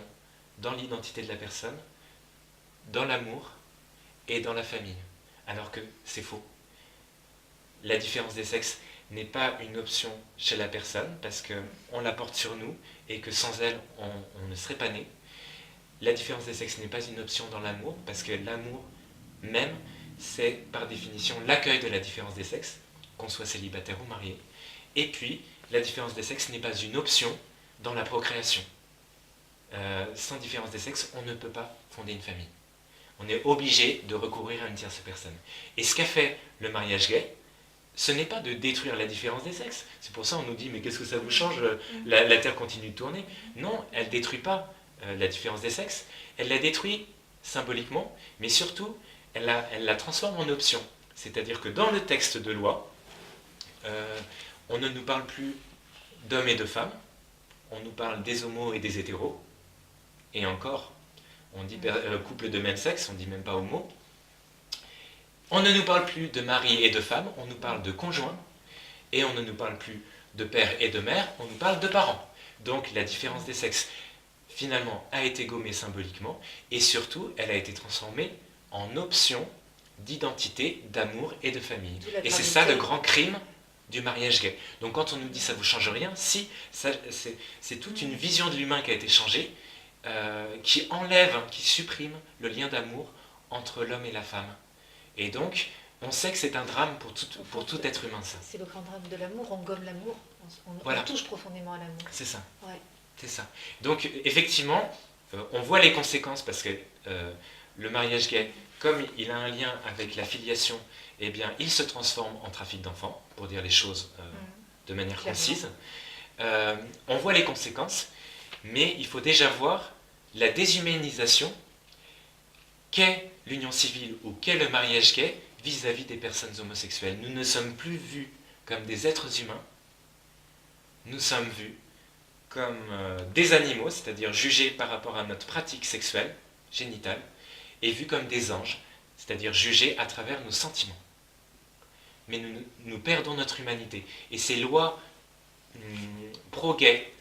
Speaker 1: dans l'identité de la personne, dans l'amour et dans la famille. Alors que c'est faux. La différence des sexes n'est pas une option chez la personne parce qu'on la porte sur nous et que sans elle, on ne serait pas né. La différence des sexes n'est pas une option dans l'amour parce que l'amour même, c'est par définition l'accueil de la différence des sexes, qu'on soit célibataire ou marié. Et puis, la différence des sexes n'est pas une option dans la procréation. Sans différence des sexes, on ne peut pas fonder une famille. On est obligé de recourir à une tierce personne. Et ce qu'a fait le mariage gay, ce n'est pas de détruire la différence des sexes. C'est pour ça qu'on nous dit, mais qu'est-ce que ça vous change, la Terre continue de tourner. Non, elle ne détruit pas la différence des sexes. Elle la détruit symboliquement, mais surtout, elle la transforme en option. C'est-à-dire que dans le texte de loi, on ne nous parle plus d'hommes et de femmes, on nous parle des homos et des hétéros, et encore, on dit couple de même sexe, on ne dit même pas homo. On ne nous parle plus de mari et de femme, on nous parle de conjoint, et on ne nous parle plus de père et de mère, on nous parle de parents. Donc la différence des sexes, finalement, a été gommée symboliquement, et surtout, elle a été transformée en option d'identité, d'amour et de famille. Et c'est ça le grand crime du mariage gay. Donc quand on nous dit ça ne vous change rien, si, c'est toute une vision de l'humain qui a été changée, qui enlève, qui supprime le lien d'amour entre l'homme et la femme. Et donc, on sait que c'est un drame pour tout être humain, ça.
Speaker 2: C'est le grand drame de l'amour, on gomme l'amour,
Speaker 1: Voilà.
Speaker 2: on touche profondément à l'amour.
Speaker 1: C'est ça.
Speaker 2: Ouais.
Speaker 1: C'est ça. Donc, effectivement, on voit les conséquences parce que le mariage gay, comme il a un lien avec la filiation, eh bien, il se transforme en trafic d'enfants, pour dire les choses de manière concise. On voit les conséquences, mais il faut déjà voir la déshumanisation qu'est l'union civile ou qu'est le mariage gay vis-à-vis des personnes homosexuelles. Nous ne sommes plus vus comme des êtres humains, nous sommes vus comme des animaux, c'est-à-dire jugés par rapport à notre pratique sexuelle, génitale, et vus comme des anges, c'est-à-dire jugés à travers nos sentiments. Mais nous perdons notre humanité. Et ces lois pro-gay,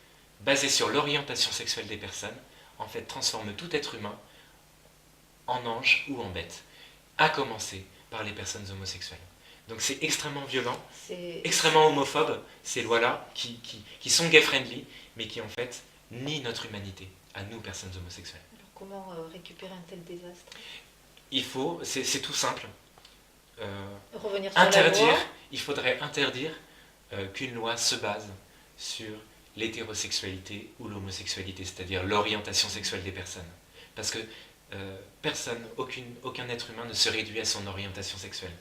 Speaker 1: basées sur l'orientation sexuelle des personnes, en fait transforment tout être humain en ange ou en bête, à commencer par les personnes homosexuelles. Donc c'est extrêmement violent, extrêmement homophobe, ces lois-là, qui sont gay-friendly, mais qui en fait nient notre humanité, à nous, personnes homosexuelles.
Speaker 2: Alors comment récupérer un tel désastre?
Speaker 1: Il faut, c'est tout simple,
Speaker 2: revenir sur la loi.
Speaker 1: Il faudrait interdire qu'une loi se base sur l'hétérosexualité ou l'homosexualité, c'est-à-dire l'orientation sexuelle des personnes. Parce que personne, aucun être humain ne se réduit à son orientation sexuelle.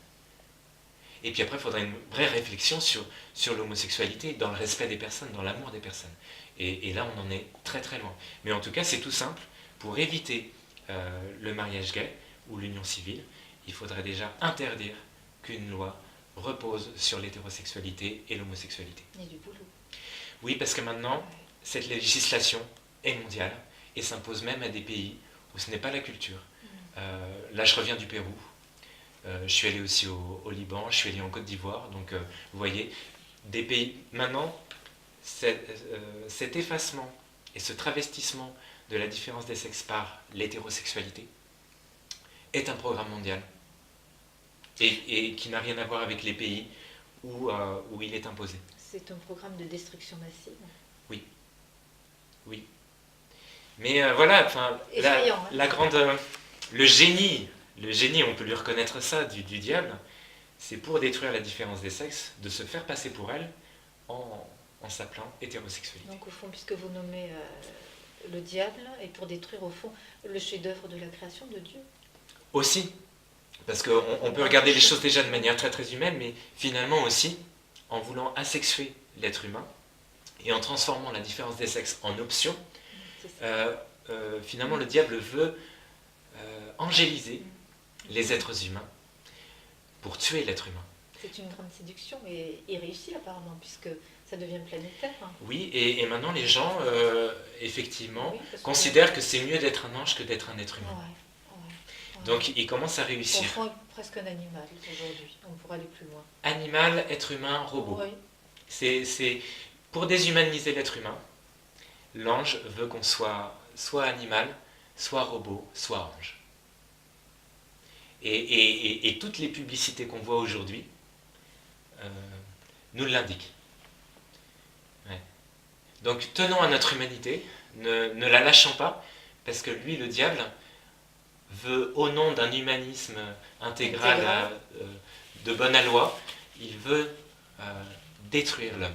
Speaker 1: Et puis après, il faudrait une vraie réflexion sur l'homosexualité, dans le respect des personnes, dans l'amour des personnes. Et là, on en est très très loin. Mais en tout cas, c'est tout simple. Pour éviter le mariage gay ou l'union civile, il faudrait déjà interdire qu'une loi repose sur l'hétérosexualité et l'homosexualité.
Speaker 2: Il y a du boulot.
Speaker 1: Oui, parce que maintenant, cette législation est mondiale et s'impose même à des pays où ce n'est pas la culture. Là, je reviens du Pérou. Je suis allé aussi au Liban, je suis allé en Côte d'Ivoire. Donc, vous voyez, des pays... Maintenant, cet effacement et ce travestissement de la différence des sexes par l'hétérosexualité est un programme mondial et qui n'a rien à voir avec les pays où il est imposé.
Speaker 2: C'est un programme de destruction massive.
Speaker 1: Oui. Mais voilà,
Speaker 2: Effrayant,
Speaker 1: la grande... le génie, on peut lui reconnaître ça, du diable, c'est pour détruire la différence des sexes, de se faire passer pour elle en s'appelant hétérosexualité.
Speaker 2: Donc au fond, puisque vous nommez le diable, et pour détruire au fond le chef-d'œuvre de la création de Dieu.
Speaker 1: Aussi, parce qu'on peut regarder les choses déjà de manière très très humaine, mais finalement aussi, en voulant asexuer l'être humain, et en transformant la différence des sexes en option, finalement le diable veut angéliser les êtres humains pour tuer l'être humain.
Speaker 2: C'est une grande séduction et réussie apparemment, puisque ça devient planétaire.
Speaker 1: Oui, et maintenant les gens, effectivement,
Speaker 2: Oui,
Speaker 1: considèrent que c'est mieux d'être un ange que d'être un être humain.
Speaker 2: Ouais.
Speaker 1: Donc ils commencent à réussir.
Speaker 2: Au fond, presque un animal aujourd'hui, on pourrait aller plus loin.
Speaker 1: Animal, être humain, robot.
Speaker 2: Oui.
Speaker 1: C'est pour déshumaniser l'être humain, l'ange veut qu'on soit animal, soit robot, soit ange. Et toutes les publicités qu'on voit aujourd'hui nous l'indiquent. Ouais. Donc tenons à notre humanité, ne la lâchons pas, parce que lui, le diable, veut, au nom d'un humanisme intégral de bonne aloi, il veut détruire l'homme.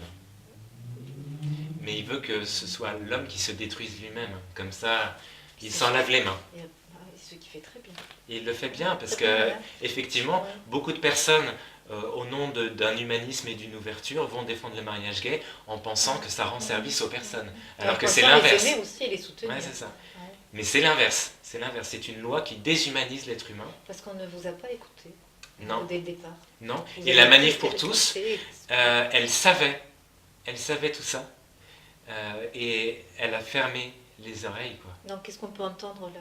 Speaker 1: Mais il veut que ce soit l'homme qui se détruise lui-même. Comme ça, il s'en lave les mains.
Speaker 2: Et ce qui fait très bien.
Speaker 1: Et il le fait bien, parce que, effectivement, beaucoup de personnes, au nom d'un humanisme et d'une ouverture, vont défendre le mariage gay en pensant que ça rend service aux personnes. Alors que c'est l'inverse.
Speaker 2: Les aimer aussi et les soutenir.
Speaker 1: Ouais, c'est ça. Ouais. Mais c'est l'inverse. C'est l'inverse. C'est une loi qui déshumanise l'être humain.
Speaker 2: Parce qu'on ne vous a pas écouté.
Speaker 1: Non.
Speaker 2: Dès le départ.
Speaker 1: Non. Et la manif pour tous, elle savait tout ça. Et elle a fermé les oreilles, quoi.
Speaker 2: Donc, qu'est-ce qu'on peut entendre là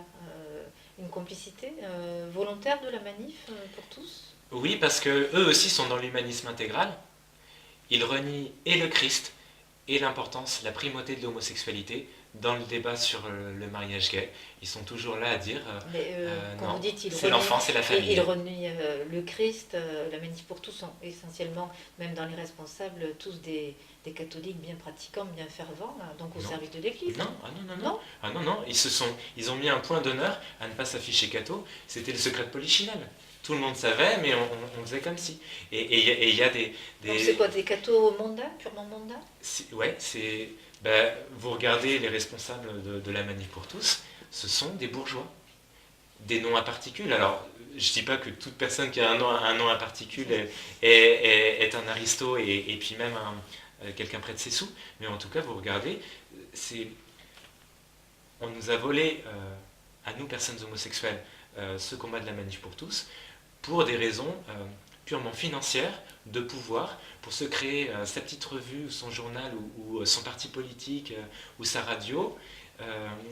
Speaker 2: une complicité volontaire de la manif pour tous?
Speaker 1: Oui, parce que eux aussi sont dans l'humanisme intégral. Ils renient et le Christ et l'importance, la primauté de l'homosexualité dans le débat sur le mariage gay. Ils sont toujours là à dire
Speaker 2: quand vous dites
Speaker 1: c'est l'enfant, c'est la famille.
Speaker 2: Ils renient le Christ, la manif pour tous sont essentiellement, même dans les responsables, tous des catholiques bien pratiquants, bien fervents, là, donc au service de l'Église.
Speaker 1: Non. Ah non, ils ont mis un point d'honneur à ne pas s'afficher catho. C'était le secret de Polichinelle. Tout le monde savait, mais on faisait comme si. Et il y a des...
Speaker 2: Donc c'est quoi, des cathos mondains, purement mondains?
Speaker 1: Ouais, c'est... vous regardez les responsables de la manif pour tous, ce sont des bourgeois. Des noms à particules. Alors, je ne dis pas que toute personne qui a un nom à particules est un aristo et puis même quelqu'un près de ses sous, mais en tout cas, vous regardez, on nous a volé, à nous, personnes homosexuelles, ce combat de la manif pour tous, pour des raisons purement financières, de pouvoir, pour se créer sa petite revue, ou son journal, ou son parti politique, ou sa radio,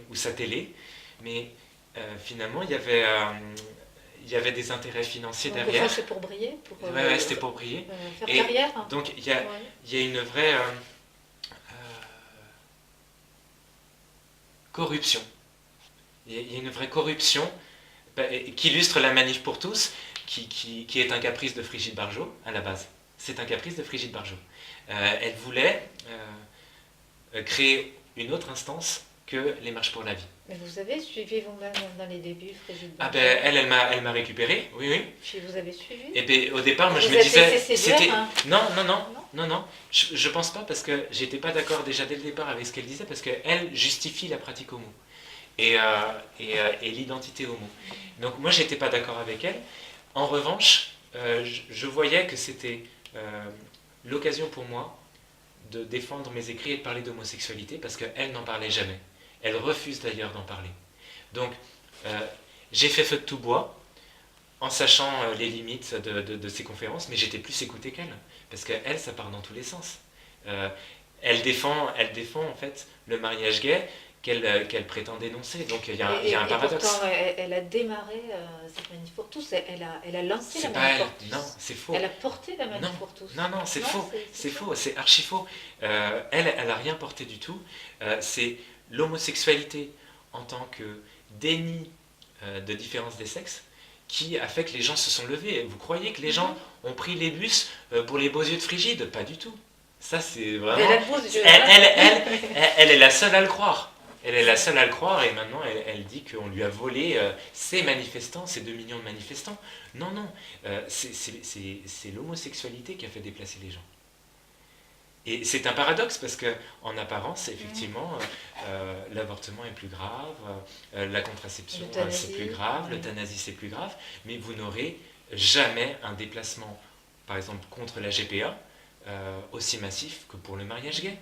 Speaker 1: ou sa télé, mais finalement, il y avait des intérêts financiers derrière.
Speaker 2: Donc, c'est pour briller
Speaker 1: Ouais, c'était pour briller.
Speaker 2: Faire carrière.
Speaker 1: Donc, il y a une vraie corruption. Il y a une vraie corruption qui illustre la manif pour tous, qui est un caprice de Brigitte Bardot, à la base. C'est un caprice de Brigitte Bardot. Elle voulait créer une autre instance que les marches pour la vie.
Speaker 2: Mais vous avez suivi vous-même dans les débuts, Brigitte Bardot?
Speaker 1: Elle m'a récupéré, oui.
Speaker 2: Puis vous avez suivi?
Speaker 1: Et au départ, moi je me disais... C'était... Non. Je pense pas, parce que j'étais pas d'accord déjà dès le départ avec ce qu'elle disait, parce qu'elle justifie la pratique homo et l'identité homo. Donc moi j'étais pas d'accord avec elle. En revanche, je voyais que c'était l'occasion pour moi de défendre mes écrits et de parler d'homosexualité, parce qu'elle n'en parlait jamais. Elle refuse d'ailleurs d'en parler. Donc j'ai fait feu de tout bois en sachant les limites de ses conférences, mais j'étais plus écouté qu'elle, parce qu'elle, ça part dans tous les sens. Euh, elle défend en fait le mariage gay qu'elle prétend dénoncer, donc il y a un
Speaker 2: Et
Speaker 1: paradoxe.
Speaker 2: pourtant, elle a démarré cette manif pour tous. Elle a lancé la
Speaker 1: C'est pas
Speaker 2: manif
Speaker 1: elle,
Speaker 2: pour tous.
Speaker 1: non, c'est faux.
Speaker 2: Elle a porté la manif
Speaker 1: Non,
Speaker 2: pour tous.
Speaker 1: non, c'est
Speaker 2: Non,
Speaker 1: faux, c'est
Speaker 2: ça.
Speaker 1: faux, c'est archi faux. Elle a rien porté du tout. C'est l'homosexualité en tant que déni de différence des sexes qui a fait que les gens se sont levés. Vous croyez que les gens ont pris les bus pour les beaux yeux de Frigide? Pas du tout. Ça, c'est
Speaker 2: Elle
Speaker 1: vraiment...
Speaker 2: a beau Dieu.
Speaker 1: Elle est la seule à le croire. Elle est la seule à le croire et maintenant elle dit qu'on lui a volé ces manifestants, ces 2 millions de manifestants. Non, non, c'est l'homosexualité qui a fait déplacer les gens. Et c'est un paradoxe parce que en apparence, effectivement, l'avortement est plus grave, la contraception c'est plus grave, l'euthanasie c'est plus grave, mais vous n'aurez jamais un déplacement, par exemple, contre la GPA aussi massif que pour le mariage gay.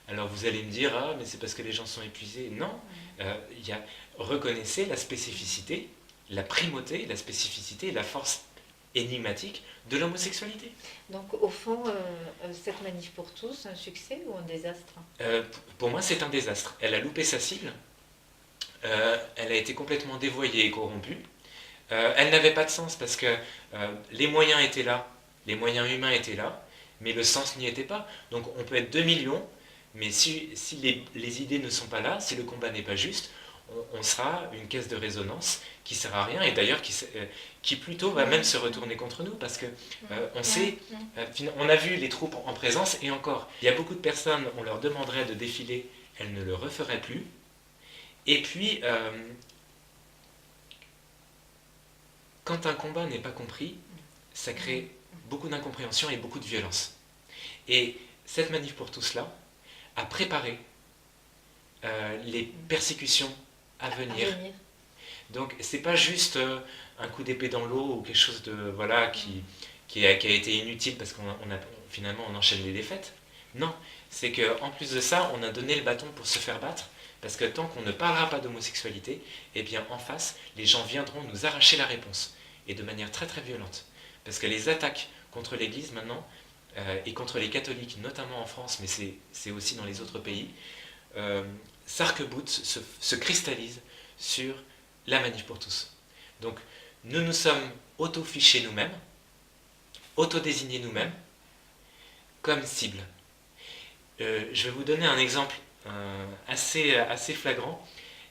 Speaker 1: Alors vous allez me dire, ah, mais c'est parce que les gens sont épuisés. Non, reconnaissez la spécificité, la primauté, la spécificité, la force énigmatique de l'homosexualité.
Speaker 2: Donc au fond, cette manif pour tous, un succès ou un désastre?
Speaker 1: Pour moi, c'est un désastre. Elle a loupé sa cible, elle a été complètement dévoyée et corrompue. Elle n'avait pas de sens parce que les moyens étaient là, les moyens humains étaient là, mais le sens n'y était pas. Donc on peut être 2 millions, mais si les idées ne sont pas là, si le combat n'est pas juste, on sera une caisse de résonance qui ne sert à rien et d'ailleurs qui plutôt va même se retourner contre nous parce que on sait, on a vu les troupes en présence et encore, il y a beaucoup de personnes, on leur demanderait de défiler, elles ne le referaient plus. Et puis, quand un combat n'est pas compris, ça crée beaucoup d'incompréhension et beaucoup de violence. Et cette manif pour tout cela a préparé les persécutions à venir. Donc c'est pas juste un coup d'épée dans l'eau ou quelque chose de voilà qui a été inutile parce finalement on enchaîne les défaites. Non, c'est qu'en plus de ça, on a donné le bâton pour se faire battre parce que tant qu'on ne parlera pas d'homosexualité, eh bien en face, les gens viendront nous arracher la réponse et de manière très très violente. Parce que les attaques contre l'Église maintenant et contre les catholiques, notamment en France, mais c'est aussi dans les autres pays, s'arc-boutent, se cristallisent sur la manif pour tous. Donc nous nous sommes auto-fichés nous-mêmes, auto-désignés nous-mêmes, comme cible. Je vais vous donner un exemple assez flagrant.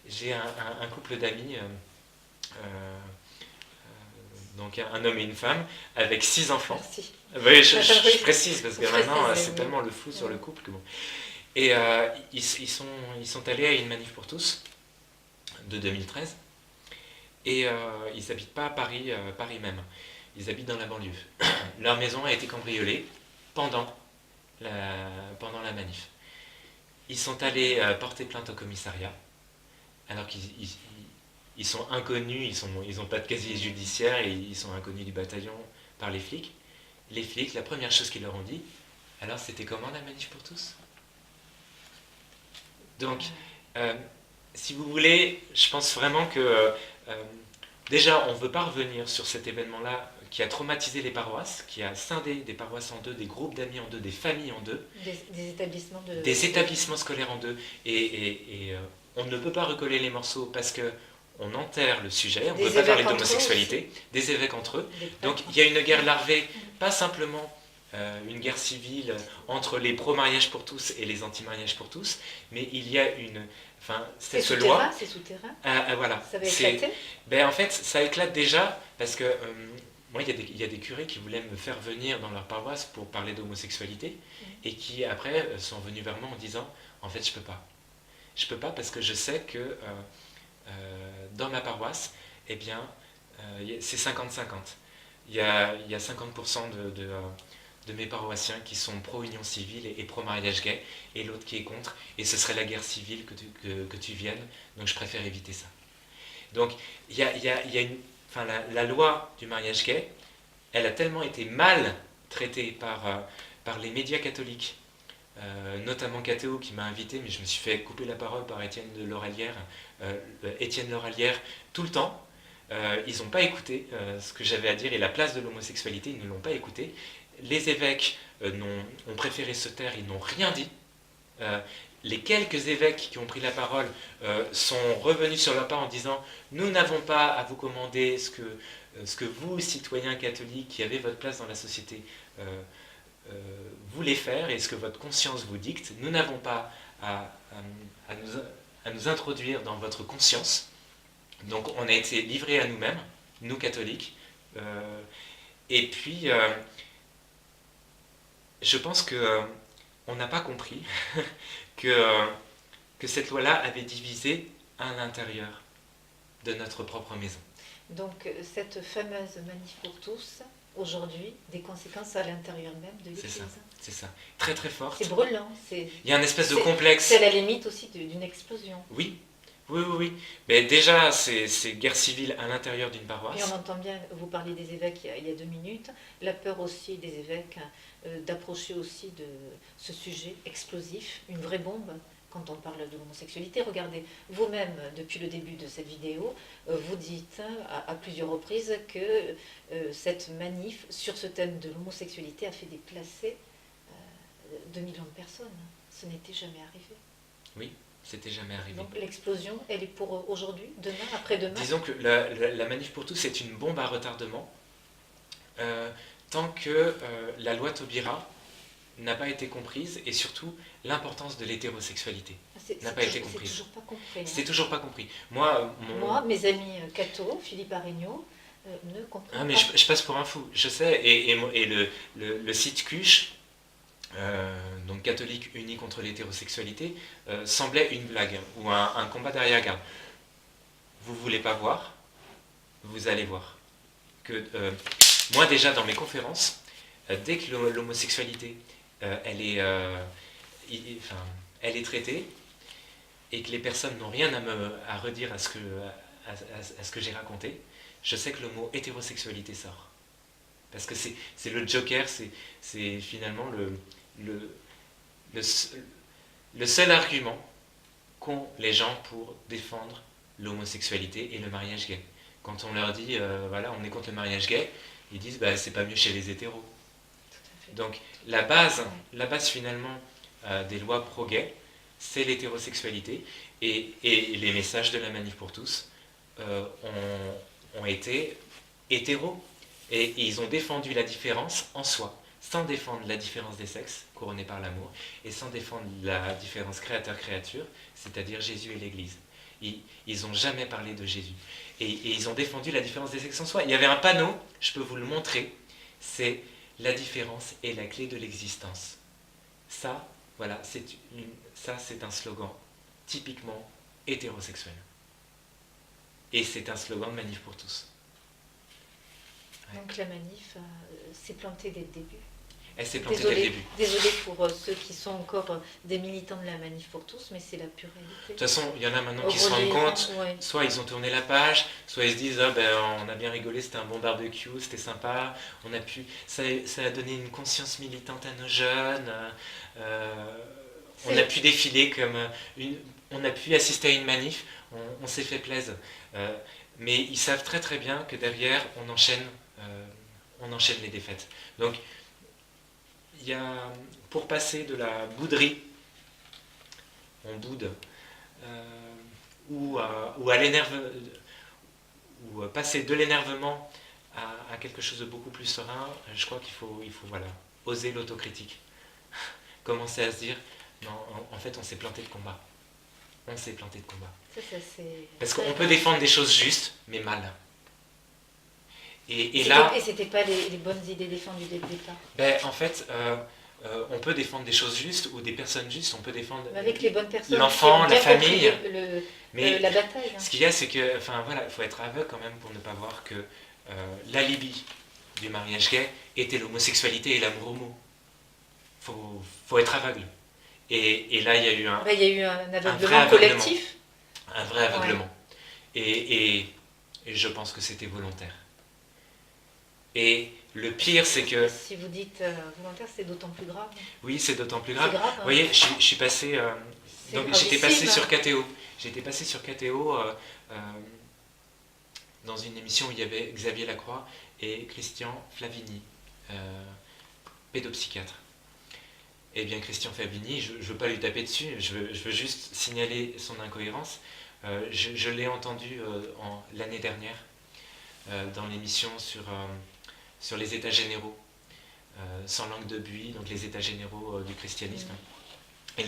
Speaker 1: J'ai un couple d'amis, donc un homme et une femme, avec 6 enfants.
Speaker 2: Merci.
Speaker 1: Oui, je précise parce que maintenant c'est tellement le flou sur le couple que bon. Et ils sont allés à une manif pour tous de 2013 et ils n'habitent pas à Paris, Paris même. Ils habitent dans la banlieue. Leur maison a été cambriolée pendant la manif. Ils sont allés porter plainte au commissariat alors qu'ils sont inconnus, ils n'ont pas de casier judiciaire et ils sont inconnus du bataillon par les flics. Les flics, la première chose qu'ils leur ont dit, alors c'était comment la manif pour tous? Donc, si vous voulez, je pense vraiment que déjà, on ne veut pas revenir sur cet événement-là qui a traumatisé les paroisses, qui a scindé des paroisses en deux, des groupes d'amis en deux, des familles en deux, des établissements scolaires en deux, et on ne peut pas recoller les morceaux parce que on enterre le sujet, on ne peut pas parler d'homosexualité, des évêques entre eux. Donc il y a une guerre larvée, pas simplement une guerre civile entre les pro-mariage pour tous et les anti-mariage pour tous, mais il y a cette loi.
Speaker 2: C'est souterrain.
Speaker 1: Voilà.
Speaker 2: Ça va éclater.
Speaker 1: En fait, ça éclate déjà parce que moi, il y a des curés qui voulaient me faire venir dans leur paroisse pour parler d'homosexualité et qui après sont venus vers moi en disant en fait je peux pas. Je peux pas parce que je sais que dans ma paroisse, eh bien, c'est 50-50. Il y a 50% de mes paroissiens qui sont pro-union civile et pro-mariage gay, et l'autre qui est contre, et ce serait la guerre civile que tu viennes, donc je préfère éviter ça. Donc, il y a la loi du mariage gay, elle a tellement été mal traitée par les médias catholiques, notamment KTO qui m'a invité, mais je me suis fait couper la parole par Étienne Lauralière tout le temps, ils n'ont pas écouté ce que j'avais à dire et la place de l'homosexualité, ils ne l'ont pas écouté. Les évêques ont préféré se taire, ils n'ont rien dit. Les quelques évêques qui ont pris la parole sont revenus sur leur pas en disant « Nous n'avons pas à vous commander ce que vous, citoyens catholiques qui avez votre place dans la société, voulez faire et ce que votre conscience vous dicte. Nous n'avons pas à nous introduire dans votre conscience. » Donc on a été livrés à nous-mêmes, nous catholiques. Et puis, je pense qu'on n'a pas compris que cette loi-là avait divisé à l'intérieur de notre propre maison.
Speaker 2: Donc cette fameuse manif pour tous, aujourd'hui, des conséquences à l'intérieur même de l'Église.
Speaker 1: C'est ça, très très forte.
Speaker 2: C'est brûlant.
Speaker 1: Il y a une espèce de complexe.
Speaker 2: C'est à la limite aussi d'une explosion.
Speaker 1: Oui. Mais déjà, c'est guerre civile à l'intérieur d'une paroisse.
Speaker 2: Et on entend bien, vous parliez des évêques il y a 2 minutes, la peur aussi des évêques d'approcher aussi de ce sujet explosif, une vraie bombe, quand on parle de l'homosexualité. Regardez, vous-même, depuis le début de cette vidéo, vous dites à plusieurs reprises que cette manif sur ce thème de l'homosexualité a fait déplacer 2 millions de personnes. Ce n'était jamais arrivé.
Speaker 1: Oui. C'était jamais arrivé.
Speaker 2: Donc l'explosion, elle est pour aujourd'hui, demain, après-demain.
Speaker 1: Disons que la manif pour tous est une bombe à retardement tant que la loi Taubira n'a pas été comprise et surtout l'importance de l'hétérosexualité n'a pas été comprise.
Speaker 2: C'est toujours pas compris.
Speaker 1: C'est toujours pas compris. Moi,
Speaker 2: mes amis catho, Philippe Aregnault, ne comprennent pas.
Speaker 1: Mais je passe pour un fou, je sais. Et le site CUCH, donc catholique unis contre l'hétérosexualité, semblait une blague ou un combat d'arrière-garde. Vous voulez pas voir, vous allez voir. Moi déjà dans mes conférences, dès que l'homosexualité elle est traitée et que les personnes n'ont rien à redire à ce que j'ai raconté, je sais que le mot hétérosexualité sort. Parce que c'est le joker, c'est finalement le seul argument qu'ont les gens pour défendre l'homosexualité et le mariage gay. Quand on leur dit, voilà, on est contre le mariage gay, ils disent, bah, c'est pas mieux chez les hétéros. Donc la base finalement des lois pro-gay, c'est l'hétérosexualité, et les messages de la manif pour tous ont été hétéros. Et ils ont défendu la différence en soi, sans défendre la différence des sexes, couronnée par l'amour, et sans défendre la différence créateur-créature, c'est-à-dire Jésus et l'Église. Ils n'ont jamais parlé de Jésus. Et ils ont défendu la différence des sexes en soi. Il y avait un panneau, je peux vous le montrer, c'est « La différence est la clé de l'existence ». Ça, voilà, c'est un slogan typiquement hétérosexuel. Et c'est un slogan de manif pour tous.
Speaker 2: Donc la manif s'est plantée dès le début.
Speaker 1: Elle s'est plantée dès le début.
Speaker 2: Désolée pour ceux qui sont encore des militants de la manif pour tous, mais c'est la pure réalité.
Speaker 1: De toute façon, il y en a maintenant qui se rendent compte, soit ils ont tourné la page, soit ils se disent ah, ben, on a bien rigolé, c'était un bon barbecue, c'était sympa, ça a donné une conscience militante à nos jeunes, on a pu défiler on a pu assister à une manif, on s'est fait plaisir. Mais ils savent très très bien que derrière, on enchaîne les défaites. Donc, pour passer de la bouderie, on boude, ou passer de l'énervement à quelque chose de beaucoup plus serein, je crois qu'il faut voilà, oser l'autocritique. Commencer à se dire, non, en fait, on s'est planté de combat. On s'est planté de combat. Parce qu'on peut défendre des choses justes, mais mal. Et
Speaker 2: c'était pas les bonnes idées défendues dès le départ.
Speaker 1: Ben, en fait, on peut défendre des choses justes ou des personnes justes, on peut défendre
Speaker 2: avec les bonnes personnes,
Speaker 1: l'enfant, la famille.
Speaker 2: Mais la bataille.
Speaker 1: Ce qu'il y a, c'est que, enfin voilà, il faut être aveugle quand même pour ne pas voir que l'alibi du mariage gay était l'homosexualité et l'amour homo. Faut être aveugle. Et là, il y a eu
Speaker 2: un aveuglement collectif.
Speaker 1: Un vrai aveuglement. Ouais. Et je pense que c'était volontaire. Et le pire, c'est que...
Speaker 2: Si vous dites volontaire, c'est d'autant plus grave.
Speaker 1: Oui, c'est d'autant plus grave.
Speaker 2: Grave, hein.
Speaker 1: Vous voyez, je suis passé... j'étais passé sur KTO. J'étais passé sur KTO dans une émission où il y avait Xavier Lacroix et Christian Flavigny, pédopsychiatre. Eh bien, Christian Flavigny, je ne veux pas lui taper dessus, je veux juste signaler son incohérence. Je l'ai entendu l'année dernière dans l'émission sur les états généraux, sans langue de buis, donc les états généraux du christianisme. Et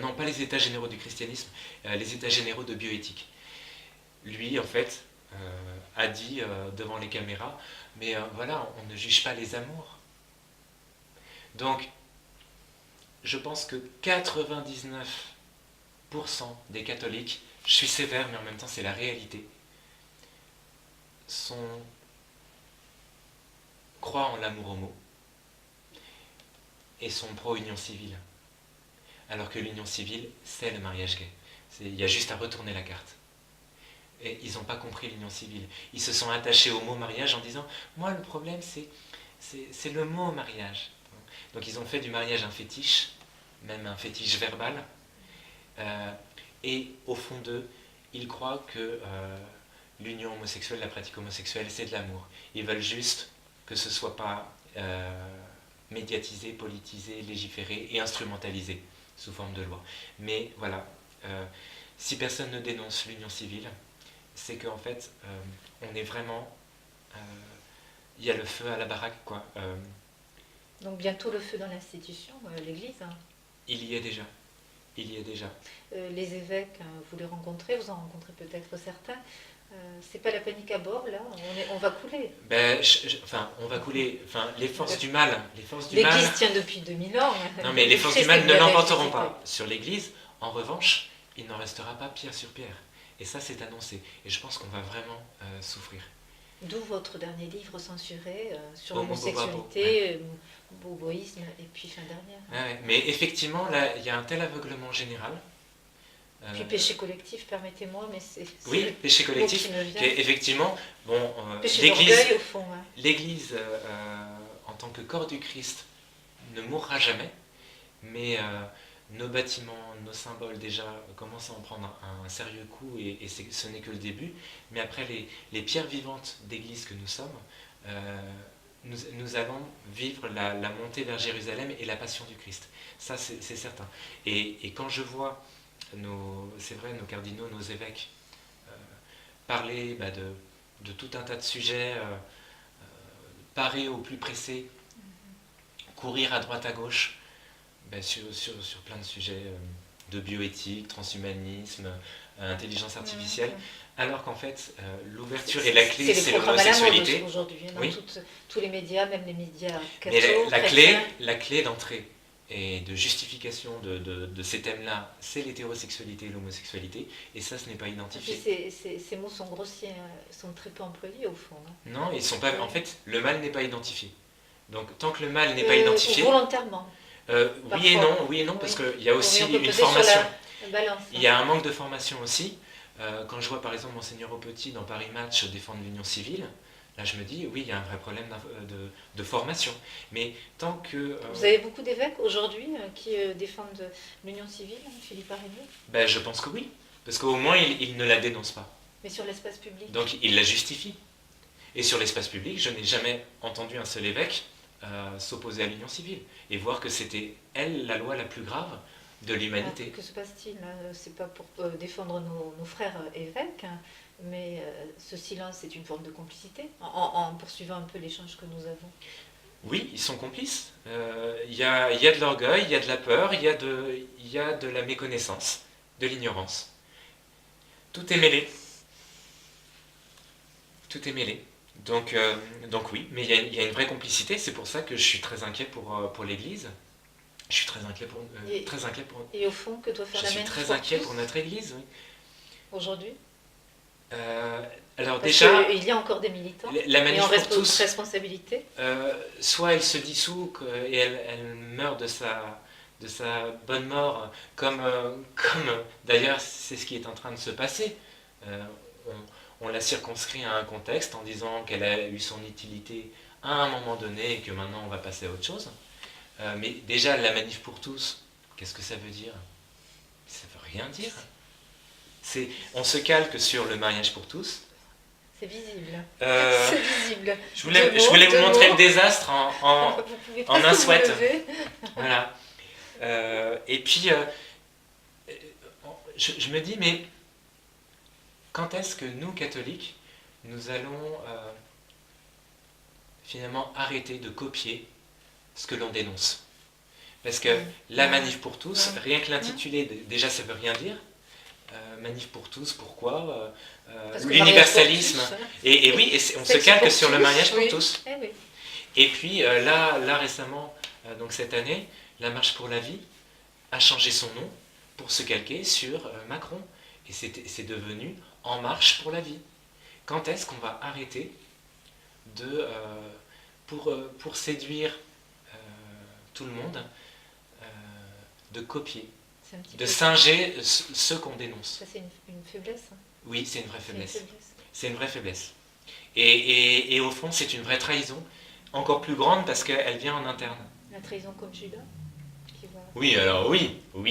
Speaker 1: non, pas les états généraux du christianisme, les états généraux de bioéthique. Lui, en fait, a dit devant les caméras, mais voilà, on ne juge pas les amours. Donc, je pense que 99% des catholiques, je suis sévère, mais en même temps c'est la réalité, croient en l'amour homo et sont pro-union civile. Alors que l'union civile, c'est le mariage gay. Il y a juste à retourner la carte. Et ils n'ont pas compris l'union civile. Ils se sont attachés au mot mariage en disant « Moi, le problème, c'est le mot mariage. » Donc ils ont fait du mariage un fétiche, même un fétiche verbal. Et au fond d'eux, ils croient que l'union homosexuelle, la pratique homosexuelle, c'est de l'amour. Ils veulent juste que ce ne soit pas médiatisé, politisé, légiféré et instrumentalisé sous forme de loi. Mais voilà, si personne ne dénonce l'union civile, c'est qu'en fait, on est vraiment... Il y a le feu à la baraque, quoi.
Speaker 2: Donc bientôt le feu dans l'institution, l'Église.
Speaker 1: Il y est déjà. Il y est déjà.
Speaker 2: Les évêques, vous les rencontrez, vous en rencontrez peut-être certains. C'est pas la panique à bord, là, on va couler.
Speaker 1: On va couler. Enfin, les forces du mal.
Speaker 2: L'Église tient depuis 2000 ans.
Speaker 1: Non, mais les forces du mal ne l'emporteront pas sur l'Église. En revanche, il n'en restera pas pierre sur pierre. Et ça, c'est annoncé. Et je pense qu'on va vraiment souffrir.
Speaker 2: D'où votre dernier livre censuré sur l'homosexualité, boboïsme, et puis fin dernière.
Speaker 1: Ouais, mais effectivement, là, il y a un tel aveuglement général.
Speaker 2: Puis péché collectif, permettez-moi, mais c'est
Speaker 1: oui, péché collectif. Effectivement, bon,
Speaker 2: péché d'orgueil, au fond. Hein.
Speaker 1: L'Église, en tant que corps du Christ, ne mourra jamais, mais nos bâtiments, nos symboles déjà commencent à en prendre un sérieux coup, et ce n'est que le début. Mais après, les pierres vivantes d'Église que nous sommes, nous allons vivre la montée vers Jérusalem et la passion du Christ. Ça, c'est certain. Et quand je vois c'est vrai, nos cardinaux, nos évêques, parler de tout un tas de sujets, parer au plus pressé, courir à droite à gauche, sur plein de sujets de bioéthique, transhumanisme, intelligence artificielle, alors qu'en fait, l'ouverture et la clé, c'est l'homosexualité.
Speaker 2: Aujourd'hui, dans oui. Tous les médias, même les médias
Speaker 1: catholiques. La clé d'entrée et de justification de ces thèmes-là, c'est l'hétérosexualité et l'homosexualité, et ça, ce n'est pas identifié.
Speaker 2: Ces mots sont grossiers, sont très peu employés au fond. Hein.
Speaker 1: Non, ils sont pas. En fait, le mal n'est pas identifié. Donc, tant que le mal n'est pas identifié.
Speaker 2: Volontairement.
Speaker 1: Oui et non, parce qu'il y a aussi une formation. Balance, hein. Il y a un manque de formation aussi. Quand je vois par exemple Monseigneur Aupetit dans Paris Match défendre l'union civile, là je me dis oui, il y a un vrai problème de formation. Mais tant que...
Speaker 2: Vous avez beaucoup d'évêques aujourd'hui qui défendent l'union civile, Philippe Arémé ?
Speaker 1: Je pense que oui, parce qu'au moins il ne la dénonce pas.
Speaker 2: Mais sur l'espace public ?
Speaker 1: Donc il la justifie. Et sur l'espace public, je n'ai jamais entendu un seul évêque s'opposer à l'union civile et voir que c'était elle la loi la plus grave de l'humanité.
Speaker 2: Que se passe-t-il ? C'est pas pour défendre nos frères évêques, mais ce silence est une forme de complicité, en poursuivant un peu l'échange que nous avons.
Speaker 1: Oui, ils sont complices. Il y a de l'orgueil, il y a de la peur, il y a de la méconnaissance, de l'ignorance. Tout est mêlé. Tout est mêlé. Donc oui, mais il y a une vraie complicité. C'est pour ça que je suis très inquiet pour l'Église. Je suis très inquiet pour...
Speaker 2: Et au fond, que doit faire la messe ?
Speaker 1: Je suis très inquiet pour notre Église, oui.
Speaker 2: Aujourd'hui ?
Speaker 1: Alors
Speaker 2: parce
Speaker 1: déjà...
Speaker 2: il y a encore des militants,
Speaker 1: la manif
Speaker 2: et on reste
Speaker 1: pour tous,
Speaker 2: responsabilité.
Speaker 1: Soit elle se dissout et elle meurt de sa bonne mort, comme d'ailleurs c'est ce qui est en train de se passer. On l'a circonscrit à un contexte en disant qu'elle a eu son utilité à un moment donné et que maintenant on va passer à autre chose. Mais déjà, la manif pour tous, qu'est-ce que ça veut dire ? Ça veut rien dire. On se calque sur le mariage pour tous,
Speaker 2: C'est visible.
Speaker 1: Euh,
Speaker 2: C'est visible.
Speaker 1: je voulais vous montrer le désastre
Speaker 2: Vous pouvez
Speaker 1: en un
Speaker 2: presque vous
Speaker 1: sweat.
Speaker 2: lever.
Speaker 1: Voilà. Et puis, je me dis, mais quand est-ce que nous, catholiques, nous allons finalement arrêter de copier ce que l'on dénonce? Parce que la manif pour tous, rien que l'intitulé, déjà ça veut rien dire. Manif pour tous, pourquoi l'universalisme. Et oui, on se calque sur le mariage pour tous.
Speaker 2: Eh oui.
Speaker 1: Et puis là récemment, donc cette année, la Marche pour la vie a changé son nom pour se calquer sur Macron. Et c'est devenu En Marche pour la vie. Quand est-ce qu'on va arrêter pour séduire tout le monde, de copier, de singer ceux qu'on dénonce?
Speaker 2: Ça, c'est une faiblesse. Hein.
Speaker 1: Oui, c'est une vraie faiblesse. C'est une vraie faiblesse. Et au fond, c'est une vraie trahison, encore plus grande parce qu'elle vient en interne.
Speaker 2: La trahison comme Judas qui va...
Speaker 1: Oui, alors oui, on peut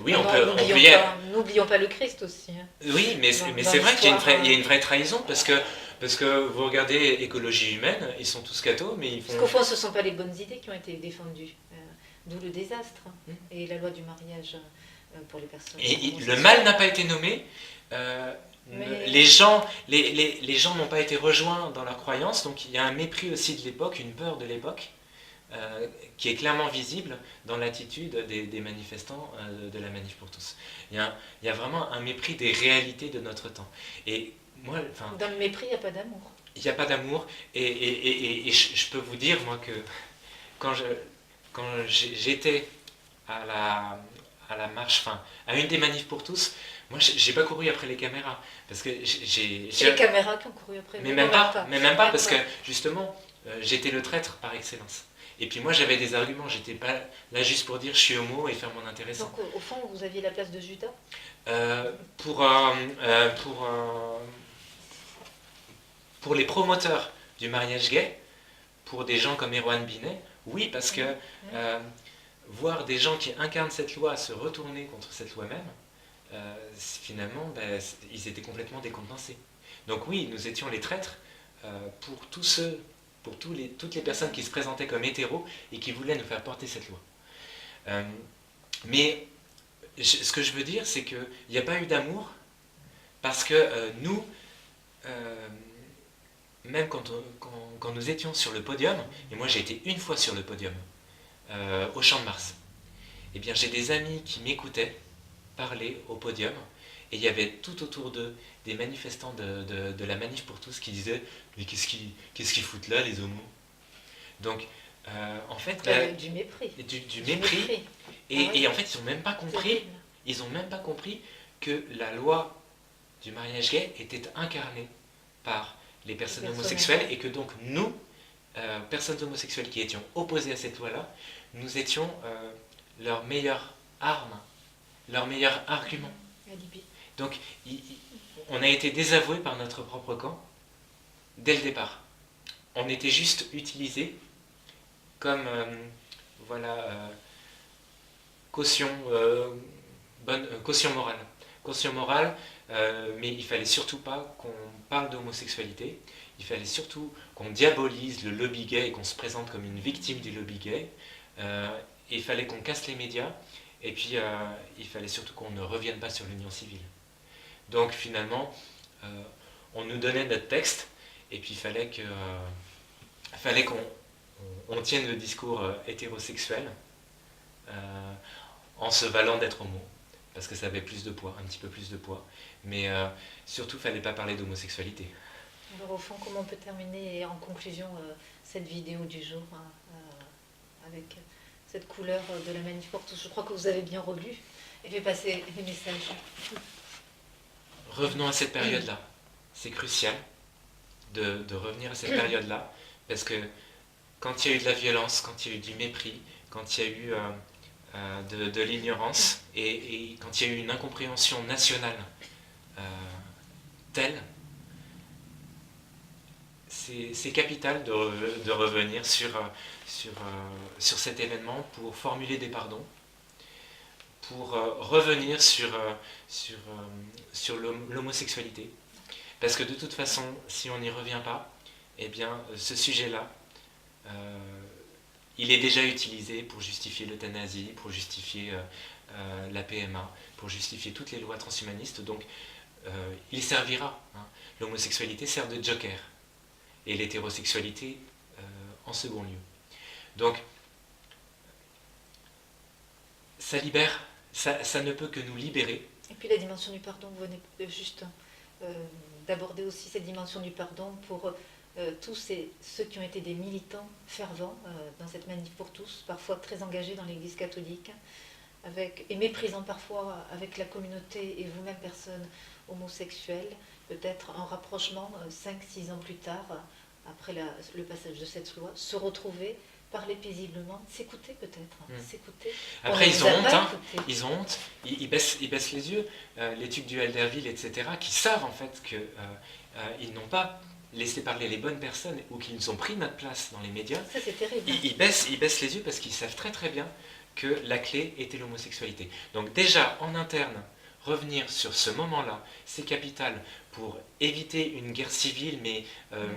Speaker 1: y
Speaker 2: être. N'oublions pas le Christ aussi. Hein.
Speaker 1: Oui, mais c'est vrai qu'il y a une vraie trahison parce que vous regardez Écologie humaine, ils sont tous cathos, mais ils font...
Speaker 2: Parce qu'au fond, ce ne sont pas les bonnes idées qui ont été défendues. D'où le désastre. Et la loi du mariage pour les personnes.
Speaker 1: Et le mal n'a pas été nommé. Les gens n'ont pas été rejoints dans leur croyance, donc il y a un mépris aussi de l'époque, une peur de l'époque, qui est clairement visible dans l'attitude des manifestants de la Manif pour tous. Il y a vraiment un mépris des réalités de notre temps. Et moi,
Speaker 2: dans le mépris, il n'y a pas d'amour.
Speaker 1: Il n'y a pas d'amour, et je peux vous dire, moi, que quand j'étais à la marche, à une des manifs pour tous, moi j'ai pas couru après les caméras, parce que
Speaker 2: c'est les caméras qui ont couru après.
Speaker 1: Mais même pas, parce que justement, j'étais le traître par excellence. Et puis moi j'avais des arguments, j'étais pas là juste pour dire je suis homo et faire mon intéressant.
Speaker 2: Donc au fond, vous aviez la place de Judas
Speaker 1: pour les promoteurs du mariage gay, pour des gens comme Erwan Binet, oui, parce que voir des gens qui incarnent cette loi se retourner contre cette loi même, finalement, ils étaient complètement décompensés. Donc oui, nous étions les traîtres pour tous ceux, pour toutes les personnes qui se présentaient comme hétéros et qui voulaient nous faire porter cette loi. Mais ce que je veux dire, c'est qu'il n'y a pas eu d'amour, parce que nous, même quand nous étions sur le podium, et moi j'ai été une fois sur le podium, au Champ de Mars, eh bien j'ai des amis qui m'écoutaient parler au podium, et il y avait tout autour d'eux des manifestants de la Manif pour tous qui disaient « Mais qu'est-ce qu'ils foutent là, les homos ?» Donc, en fait...
Speaker 2: du mépris.
Speaker 1: Du mépris. Et en fait, ils n'ont même pas compris que la loi du mariage gay était incarnée par les personnes homosexuelles, et que donc nous, personnes homosexuelles qui étions opposées à cette loi-là, nous étions leur meilleure arme, leur meilleur argument. Donc on a été désavoués par notre propre camp dès le départ. On était juste utilisés comme caution morale. Caution morale, mais il fallait surtout pas qu'on parle d'homosexualité, il fallait surtout qu'on diabolise le lobby gay et qu'on se présente comme une victime du lobby gay. Il fallait qu'on casse les médias, et puis il fallait surtout qu'on ne revienne pas sur l'union civile. Donc finalement, on nous donnait notre texte, et puis il fallait qu'on tienne le discours hétérosexuel en se valant d'être homo, parce que ça avait plus de poids, un petit peu plus de poids. Mais surtout, il ne fallait pas parler d'homosexualité.
Speaker 2: Alors au fond, comment on peut terminer en conclusion cette vidéo du jour avec cette couleur de la Manif pour tous? Je crois que vous avez bien relu et fait passer les messages.
Speaker 1: Revenons à cette période-là. C'est crucial de revenir à cette période-là, parce que quand il y a eu de la violence, quand il y a eu du mépris, quand il y a eu de l'ignorance, et quand il y a eu une incompréhension nationale telle, c'est capital de revenir sur cet événement pour formuler des pardons, pour revenir sur l'homosexualité, Parce que de toute façon, si on n'y revient pas, eh bien, ce sujet-là, il est déjà utilisé pour justifier l'euthanasie, pour justifier la PMA, pour justifier toutes les lois transhumanistes. Donc, il servira. Hein. L'homosexualité sert de joker. Et l'hétérosexualité en second lieu. Donc, ça libère, ça ne peut que nous libérer.
Speaker 2: Et puis la dimension du pardon, vous venez juste d'aborder aussi cette dimension du pardon pour tous ceux qui ont été des militants fervents dans cette manif pour tous, parfois très engagés dans l'Église catholique, et méprisant parfois avec la communauté et vous-même personne homosexuelle, peut-être en rapprochement 5-6 ans plus tard, après le passage de cette loi, se retrouver, parler paisiblement, s'écouter peut-être, s'écouter.
Speaker 1: Après ils ont honte, ils ont honte, ils baissent les yeux, les ducs du Helderville, etc., qui savent en fait qu'ils n'ont pas laissé parler les bonnes personnes ou qu'ils ont pris notre place dans les médias.
Speaker 2: Ça c'est terrible.
Speaker 1: Ils baissent les yeux parce qu'ils savent très très bien que la clé était l'homosexualité. Donc déjà en interne, revenir sur ce moment-là, c'est capital pour éviter une guerre civile mais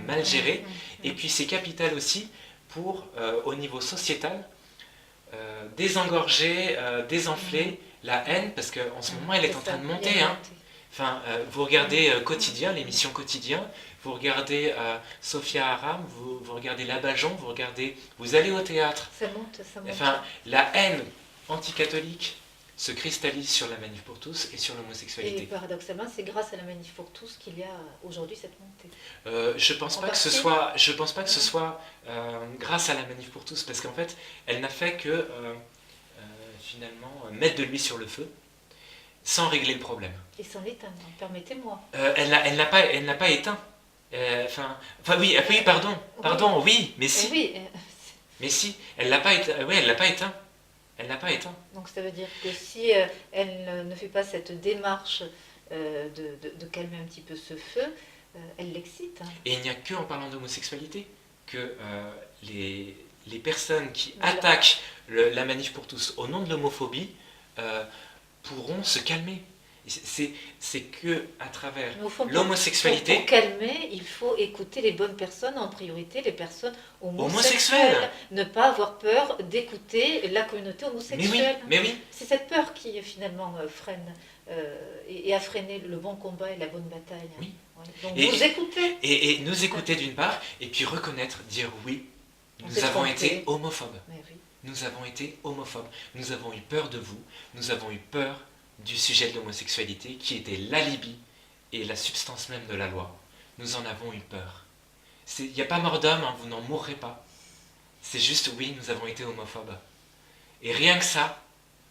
Speaker 1: mal gérée, et puis c'est capital aussi pour, au niveau sociétal, désengorger, désenfler la haine, parce qu'en ce moment elle est en train de monter. Hein. Enfin, vous regardez Quotidien, l'émission Quotidien, vous regardez Sophia Aram, vous regardez Labajon, vous allez au théâtre.
Speaker 2: Ça monte.
Speaker 1: Enfin, la haine anticatholique se cristallise sur la manif pour tous et sur l'homosexualité.
Speaker 2: Et paradoxalement, c'est grâce à la manif pour tous qu'il y a aujourd'hui cette montée.
Speaker 1: Je pense pas que ce soit grâce à la manif pour tous, parce qu'en fait, elle n'a fait que finalement mettre de l'huile sur le feu, sans régler le problème.
Speaker 2: Et sans l'éteindre, permettez-moi.
Speaker 1: Elle n'a pas éteint. Oui, pardon, oui, mais si.
Speaker 2: Oui,
Speaker 1: mais si, elle l'a pas éteint. Oui, elle l'a pas éteint. Elle n'a pas éteint.
Speaker 2: Donc ça veut dire que si elle ne fait pas cette démarche de calmer un petit peu ce feu, elle l'excite. Hein.
Speaker 1: Et il n'y a que en parlant d'homosexualité que les personnes qui attaquent la manif pour tous au nom de l'homophobie pourront se calmer. C'est que à travers l'homosexualité.
Speaker 2: Pour calmer, il faut écouter les bonnes personnes, en priorité les personnes homosexuelles. Ne pas avoir peur d'écouter la communauté homosexuelle.
Speaker 1: Mais oui.
Speaker 2: C'est cette peur qui finalement freine et a freiné le bon combat et la bonne bataille.
Speaker 1: Oui.
Speaker 2: Ouais. Donc nous écouter.
Speaker 1: Et nous écouter d'une part, et puis reconnaître, dire oui, nous avons été homophobes.
Speaker 2: Oui.
Speaker 1: Nous avons été homophobes. Nous avons eu peur de vous. Nous avons eu peur du sujet de l'homosexualité qui était l'alibi et la substance même de la loi. Nous en avons eu peur. Il n'y a pas mort d'homme, hein, vous n'en mourrez pas. C'est juste, oui, nous avons été homophobes. Et rien que ça,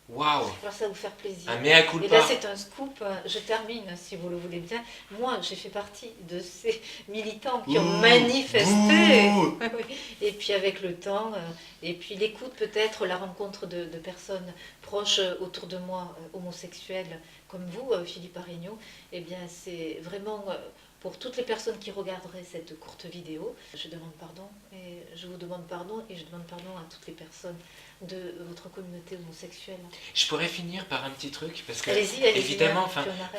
Speaker 1: waouh!
Speaker 2: Alors ça va vous faire plaisir.
Speaker 1: Un mea culpa.
Speaker 2: Et là c'est un scoop, je termine si vous le voulez bien. Moi j'ai fait partie de ces militants qui ont manifesté. Et puis avec le temps, et puis l'écoute peut-être, la rencontre de personnes proches autour de moi, homosexuelles, comme vous, Philippe Aregnault, eh bien c'est vraiment... Pour toutes les personnes qui regarderaient cette courte vidéo, je demande pardon, et je vous demande pardon, et je demande pardon à toutes les personnes de votre communauté homosexuelle.
Speaker 1: Je pourrais finir par un petit truc, parce que
Speaker 2: allez-y,
Speaker 1: évidemment,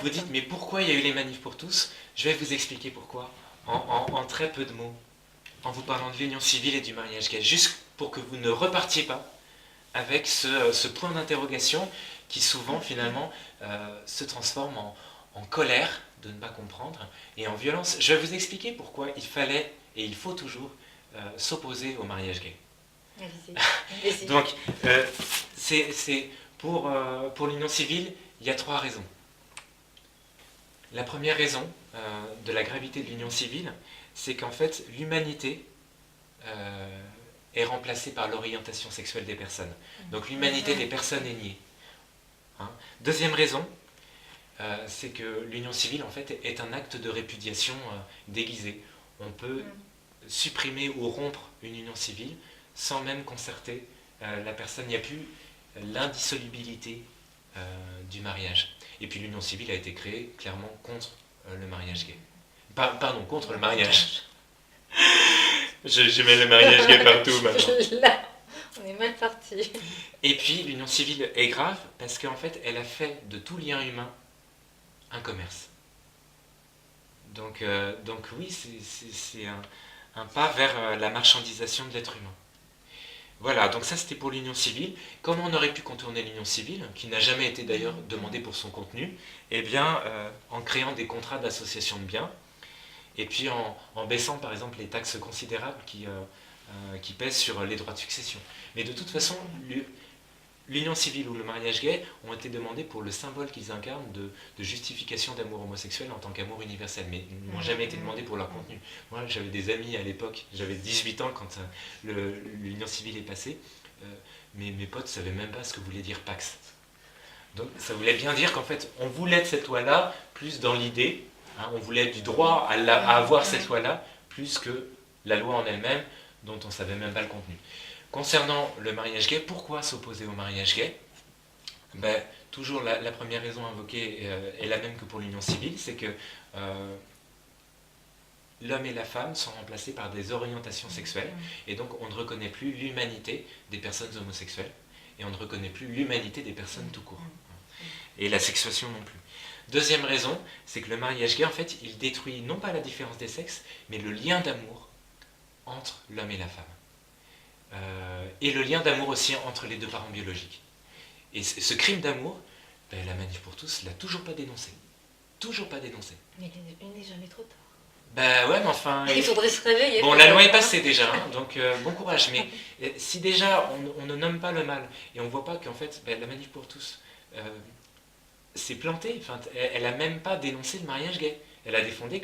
Speaker 1: vous dites, mais pourquoi il y a eu les manifs pour tous? Je vais vous expliquer pourquoi, en très peu de mots, en vous parlant de l'union civile et du mariage gay, juste pour que vous ne repartiez pas avec ce point d'interrogation qui souvent, finalement, se transforme en colère de ne pas comprendre, et en violence. Je vais vous expliquer pourquoi il fallait, et il faut toujours, s'opposer au mariage gay.
Speaker 2: Allez-y.
Speaker 1: Donc, c'est pour l'union civile, il y a 3 raisons. La première raison de la gravité de l'union civile, c'est qu'en fait, l'humanité est remplacée par l'orientation sexuelle des personnes. Donc l'humanité des personnes est niée. Hein. Deuxième raison, c'est que l'union civile en fait est un acte de répudiation déguisé. On peut supprimer ou rompre une union civile sans même concerter la personne. Il n'y a plus l'indissolubilité du mariage. Et puis l'union civile a été créée clairement contre le mariage gay. Pardon, contre le mariage. Je mets le mariage gay partout maintenant.
Speaker 2: Là, on est mal parti.
Speaker 1: Et puis l'union civile est grave parce qu'en fait elle a fait de tout lien humain un commerce. Donc oui, c'est un pas vers la marchandisation de l'être humain. Voilà, donc ça c'était pour l'union civile. Comment on aurait pu contourner l'union civile, qui n'a jamais été d'ailleurs demandée pour son contenu? Eh bien, en créant des contrats d'association de biens, et puis en baissant par exemple les taxes considérables qui pèsent sur les droits de succession. Mais de toute façon, l'union civile ou le mariage gay ont été demandés pour le symbole qu'ils incarnent de justification d'amour homosexuel en tant qu'amour universel, mais ils n'ont jamais été demandés pour leur contenu. Moi, j'avais des amis à l'époque, j'avais 18 ans quand l'union civile est passée, mes potes ne savaient même pas ce que voulait dire Pax. Donc ça voulait bien dire qu'en fait, on voulait de cette loi-là plus dans l'idée, hein, on voulait du droit à avoir cette loi-là, plus que la loi en elle-même, dont on ne savait même pas le contenu. Concernant le mariage gay, pourquoi s'opposer au mariage gay? Toujours la première raison invoquée est la même que pour l'union civile, c'est que l'homme et la femme sont remplacés par des orientations sexuelles, et donc on ne reconnaît plus l'humanité des personnes homosexuelles, et on ne reconnaît plus l'humanité des personnes tout court, et la sexuation non plus. Deuxième raison, c'est que le mariage gay, en fait, il détruit non pas la différence des sexes, mais le lien d'amour entre l'homme et la femme. Et le lien d'amour aussi entre les deux parents biologiques. Et ce crime d'amour, la Manif pour tous l'a toujours pas dénoncé. Toujours pas dénoncé.
Speaker 2: Mais il n'est jamais trop tard.
Speaker 1: Ouais, mais enfin...
Speaker 2: Il faudrait se réveiller.
Speaker 1: Bon, la loi est passée déjà, hein, donc bon courage. Mais si déjà on ne nomme pas le mal, et on ne voit pas qu'en fait, la Manif pour tous s'est plantée, enfin, elle n'a même pas dénoncé le mariage gay. Elle a défendu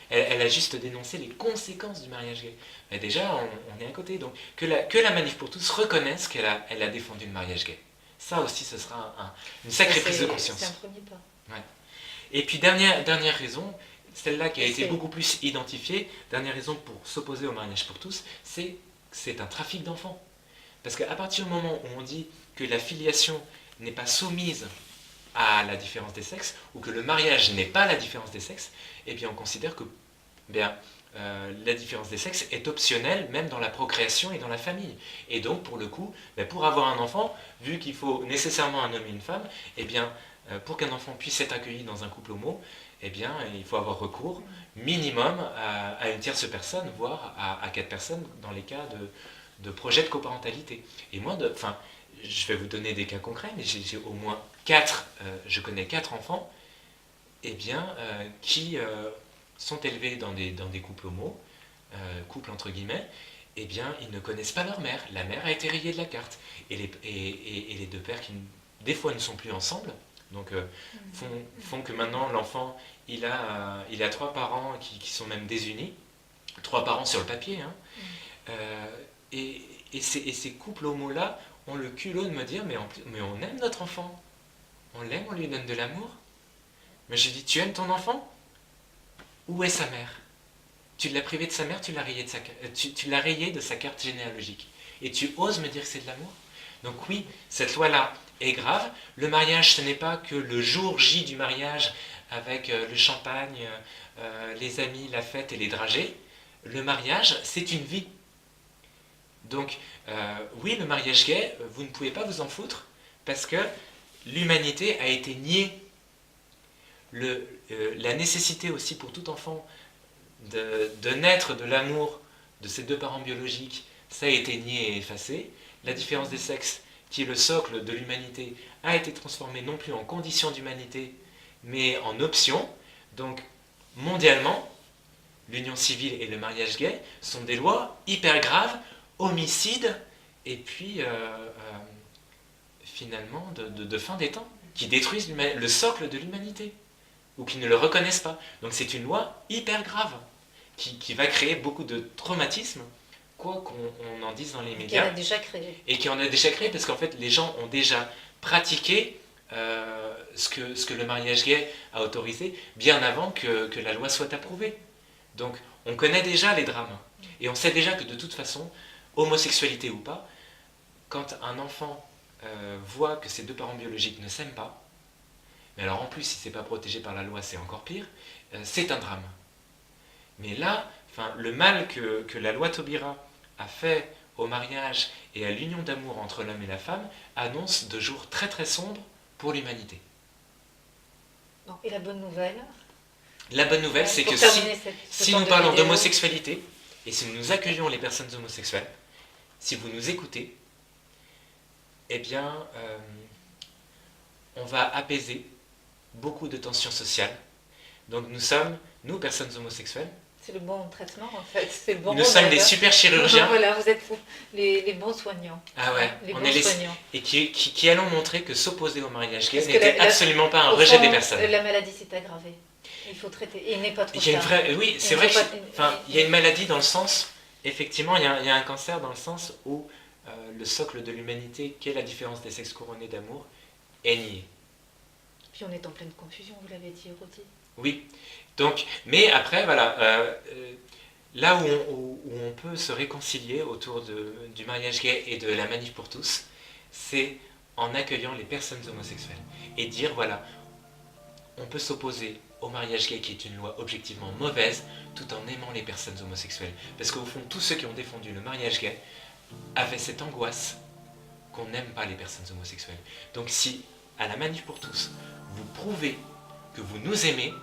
Speaker 1: elle a juste dénoncé les conséquences du mariage gay. Mais déjà, on est à côté. Donc, que la Manif pour tous reconnaisse qu'elle a défendu le mariage gay. Ça aussi, ce sera une sacrée prise de conscience.
Speaker 2: C'est un premier pas.
Speaker 1: Ouais. Et puis, dernière raison, celle-là qui a été beaucoup plus identifiée, dernière raison pour s'opposer au mariage pour tous, c'est un trafic d'enfants. Parce qu'à partir du moment où on dit que la filiation n'est pas soumise à la différence des sexes, ou que le mariage n'est pas la différence des sexes, eh bien on considère que la différence des sexes est optionnelle même dans la procréation et dans la famille. Et donc pour le coup, pour avoir un enfant, vu qu'il faut nécessairement un homme et une femme, eh bien pour qu'un enfant puisse être accueilli dans un couple homo, eh bien il faut avoir recours minimum à une tierce personne, voire à 4 personnes dans les cas de projet de coparentalité. Et moi, je vais vous donner des cas concrets, mais j'ai au moins je connais 4 enfants qui sont élevés dans des couples homo, couples entre guillemets, eh bien ils ne connaissent pas leur mère. La mère a été rayée de la carte. Et les deux pères qui des fois ne sont plus ensemble, donc font que maintenant l'enfant il a 3 parents qui sont même désunis, 3 parents sur le papier, hein. Et ces couples homo-là ont le culot de me dire mais on aime notre enfant. On l'aime, on lui donne de l'amour. Mais je dis, tu aimes ton enfant? Où est sa mère? Tu l'as privé de sa mère, tu l'as rayé de sa carte généalogique. Et tu oses me dire que c'est de l'amour? Donc oui, cette loi-là est grave. Le mariage, ce n'est pas que le jour J du mariage avec le champagne, les amis, la fête et les dragées. Le mariage, c'est une vie. Donc oui, le mariage gay, vous ne pouvez pas vous en foutre parce que l'humanité a été niée. La nécessité aussi pour tout enfant de naître de l'amour de ses 2 parents biologiques, ça a été nié et effacé. La différence des sexes, qui est le socle de l'humanité, a été transformée non plus en condition d'humanité, mais en option. Donc, mondialement, l'union civile et le mariage gay sont des lois hyper graves, homicides, et puis finalement de fin des temps, qui détruisent le socle de l'humanité, ou qui ne le reconnaissent pas. Donc c'est une loi hyper grave, qui va créer beaucoup de traumatismes, quoi qu'on en dise dans les médias.
Speaker 2: Qui en a déjà créé.
Speaker 1: Et qui en a déjà créé, parce qu'en fait les gens ont déjà pratiqué ce que le mariage gay a autorisé, bien avant que la loi soit approuvée. Donc on connaît déjà les drames, et on sait déjà que de toute façon, homosexualité ou pas, quand un enfant voit que ses 2 parents biologiques ne s'aiment pas, mais alors en plus si c'est pas protégé par la loi c'est encore pire, c'est un drame. Mais là, le mal que la loi Taubira a fait au mariage et à l'union d'amour entre l'homme et la femme annonce de jours très très sombres pour l'humanité.
Speaker 2: Et la bonne nouvelle?
Speaker 1: La bonne nouvelle, c'est
Speaker 2: Pour
Speaker 1: que
Speaker 2: terminer ce
Speaker 1: si
Speaker 2: temps
Speaker 1: nous
Speaker 2: de
Speaker 1: parlons
Speaker 2: vidéo,
Speaker 1: d'homosexualité, et si nous accueillons les personnes homosexuelles, si vous nous écoutez, eh bien, on va apaiser beaucoup de tensions sociales. Donc nous, personnes homosexuelles,
Speaker 2: c'est le bon traitement en fait, c'est le bon
Speaker 1: nous sommes
Speaker 2: remède,
Speaker 1: des
Speaker 2: hein.
Speaker 1: super chirurgiens.
Speaker 2: Voilà, vous êtes les bons soignants.
Speaker 1: Ah ouais,
Speaker 2: Les
Speaker 1: on
Speaker 2: bons
Speaker 1: est les,
Speaker 2: soignants.
Speaker 1: et qui allons montrer que s'opposer au mariage gay
Speaker 2: Parce que
Speaker 1: n'était absolument pas un
Speaker 2: au
Speaker 1: rejet
Speaker 2: fond,
Speaker 1: des personnes.
Speaker 2: La maladie s'est aggravée. Il faut traiter. Et il n'est pas trop
Speaker 1: Il y a une
Speaker 2: tard.
Speaker 1: vraie, oui, c'est vrai
Speaker 2: Enfin,
Speaker 1: il y a une maladie dans le sens, effectivement, il y a un cancer dans le sens où le socle de l'humanité, qui est la différence des sexes couronnés d'amour, est nié.
Speaker 2: Puis on est en pleine confusion, vous l'avez dit, Rodi.
Speaker 1: Oui, donc, mais après, voilà, là où on peut se réconcilier autour du mariage gay et de la manif pour tous, c'est en accueillant les personnes homosexuelles et dire, voilà, on peut s'opposer au mariage gay qui est une loi objectivement mauvaise tout en aimant les personnes homosexuelles. Parce qu'au fond, tous ceux qui ont défendu le mariage gay avaient cette angoisse qu'on n'aime pas les personnes homosexuelles. Donc si, à la manif pour tous, vous prouvez que vous nous aimez,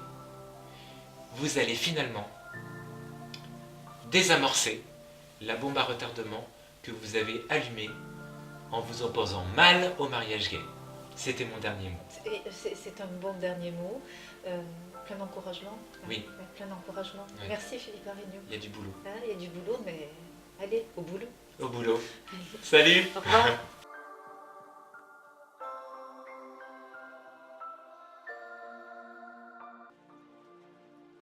Speaker 1: vous allez finalement désamorcer la bombe à retardement que vous avez allumée en vous opposant mal au mariage gay. C'était mon dernier mot.
Speaker 2: C'est un bon dernier mot. Plein d'encouragement.
Speaker 1: Oui.
Speaker 2: Plein d'encouragement.
Speaker 1: Oui.
Speaker 2: Merci Philippe Arignon.
Speaker 1: Il y a du boulot.
Speaker 2: Il y a du boulot, mais allez, au boulot.
Speaker 1: Au boulot.
Speaker 2: Allez.
Speaker 1: Salut.
Speaker 2: Au revoir.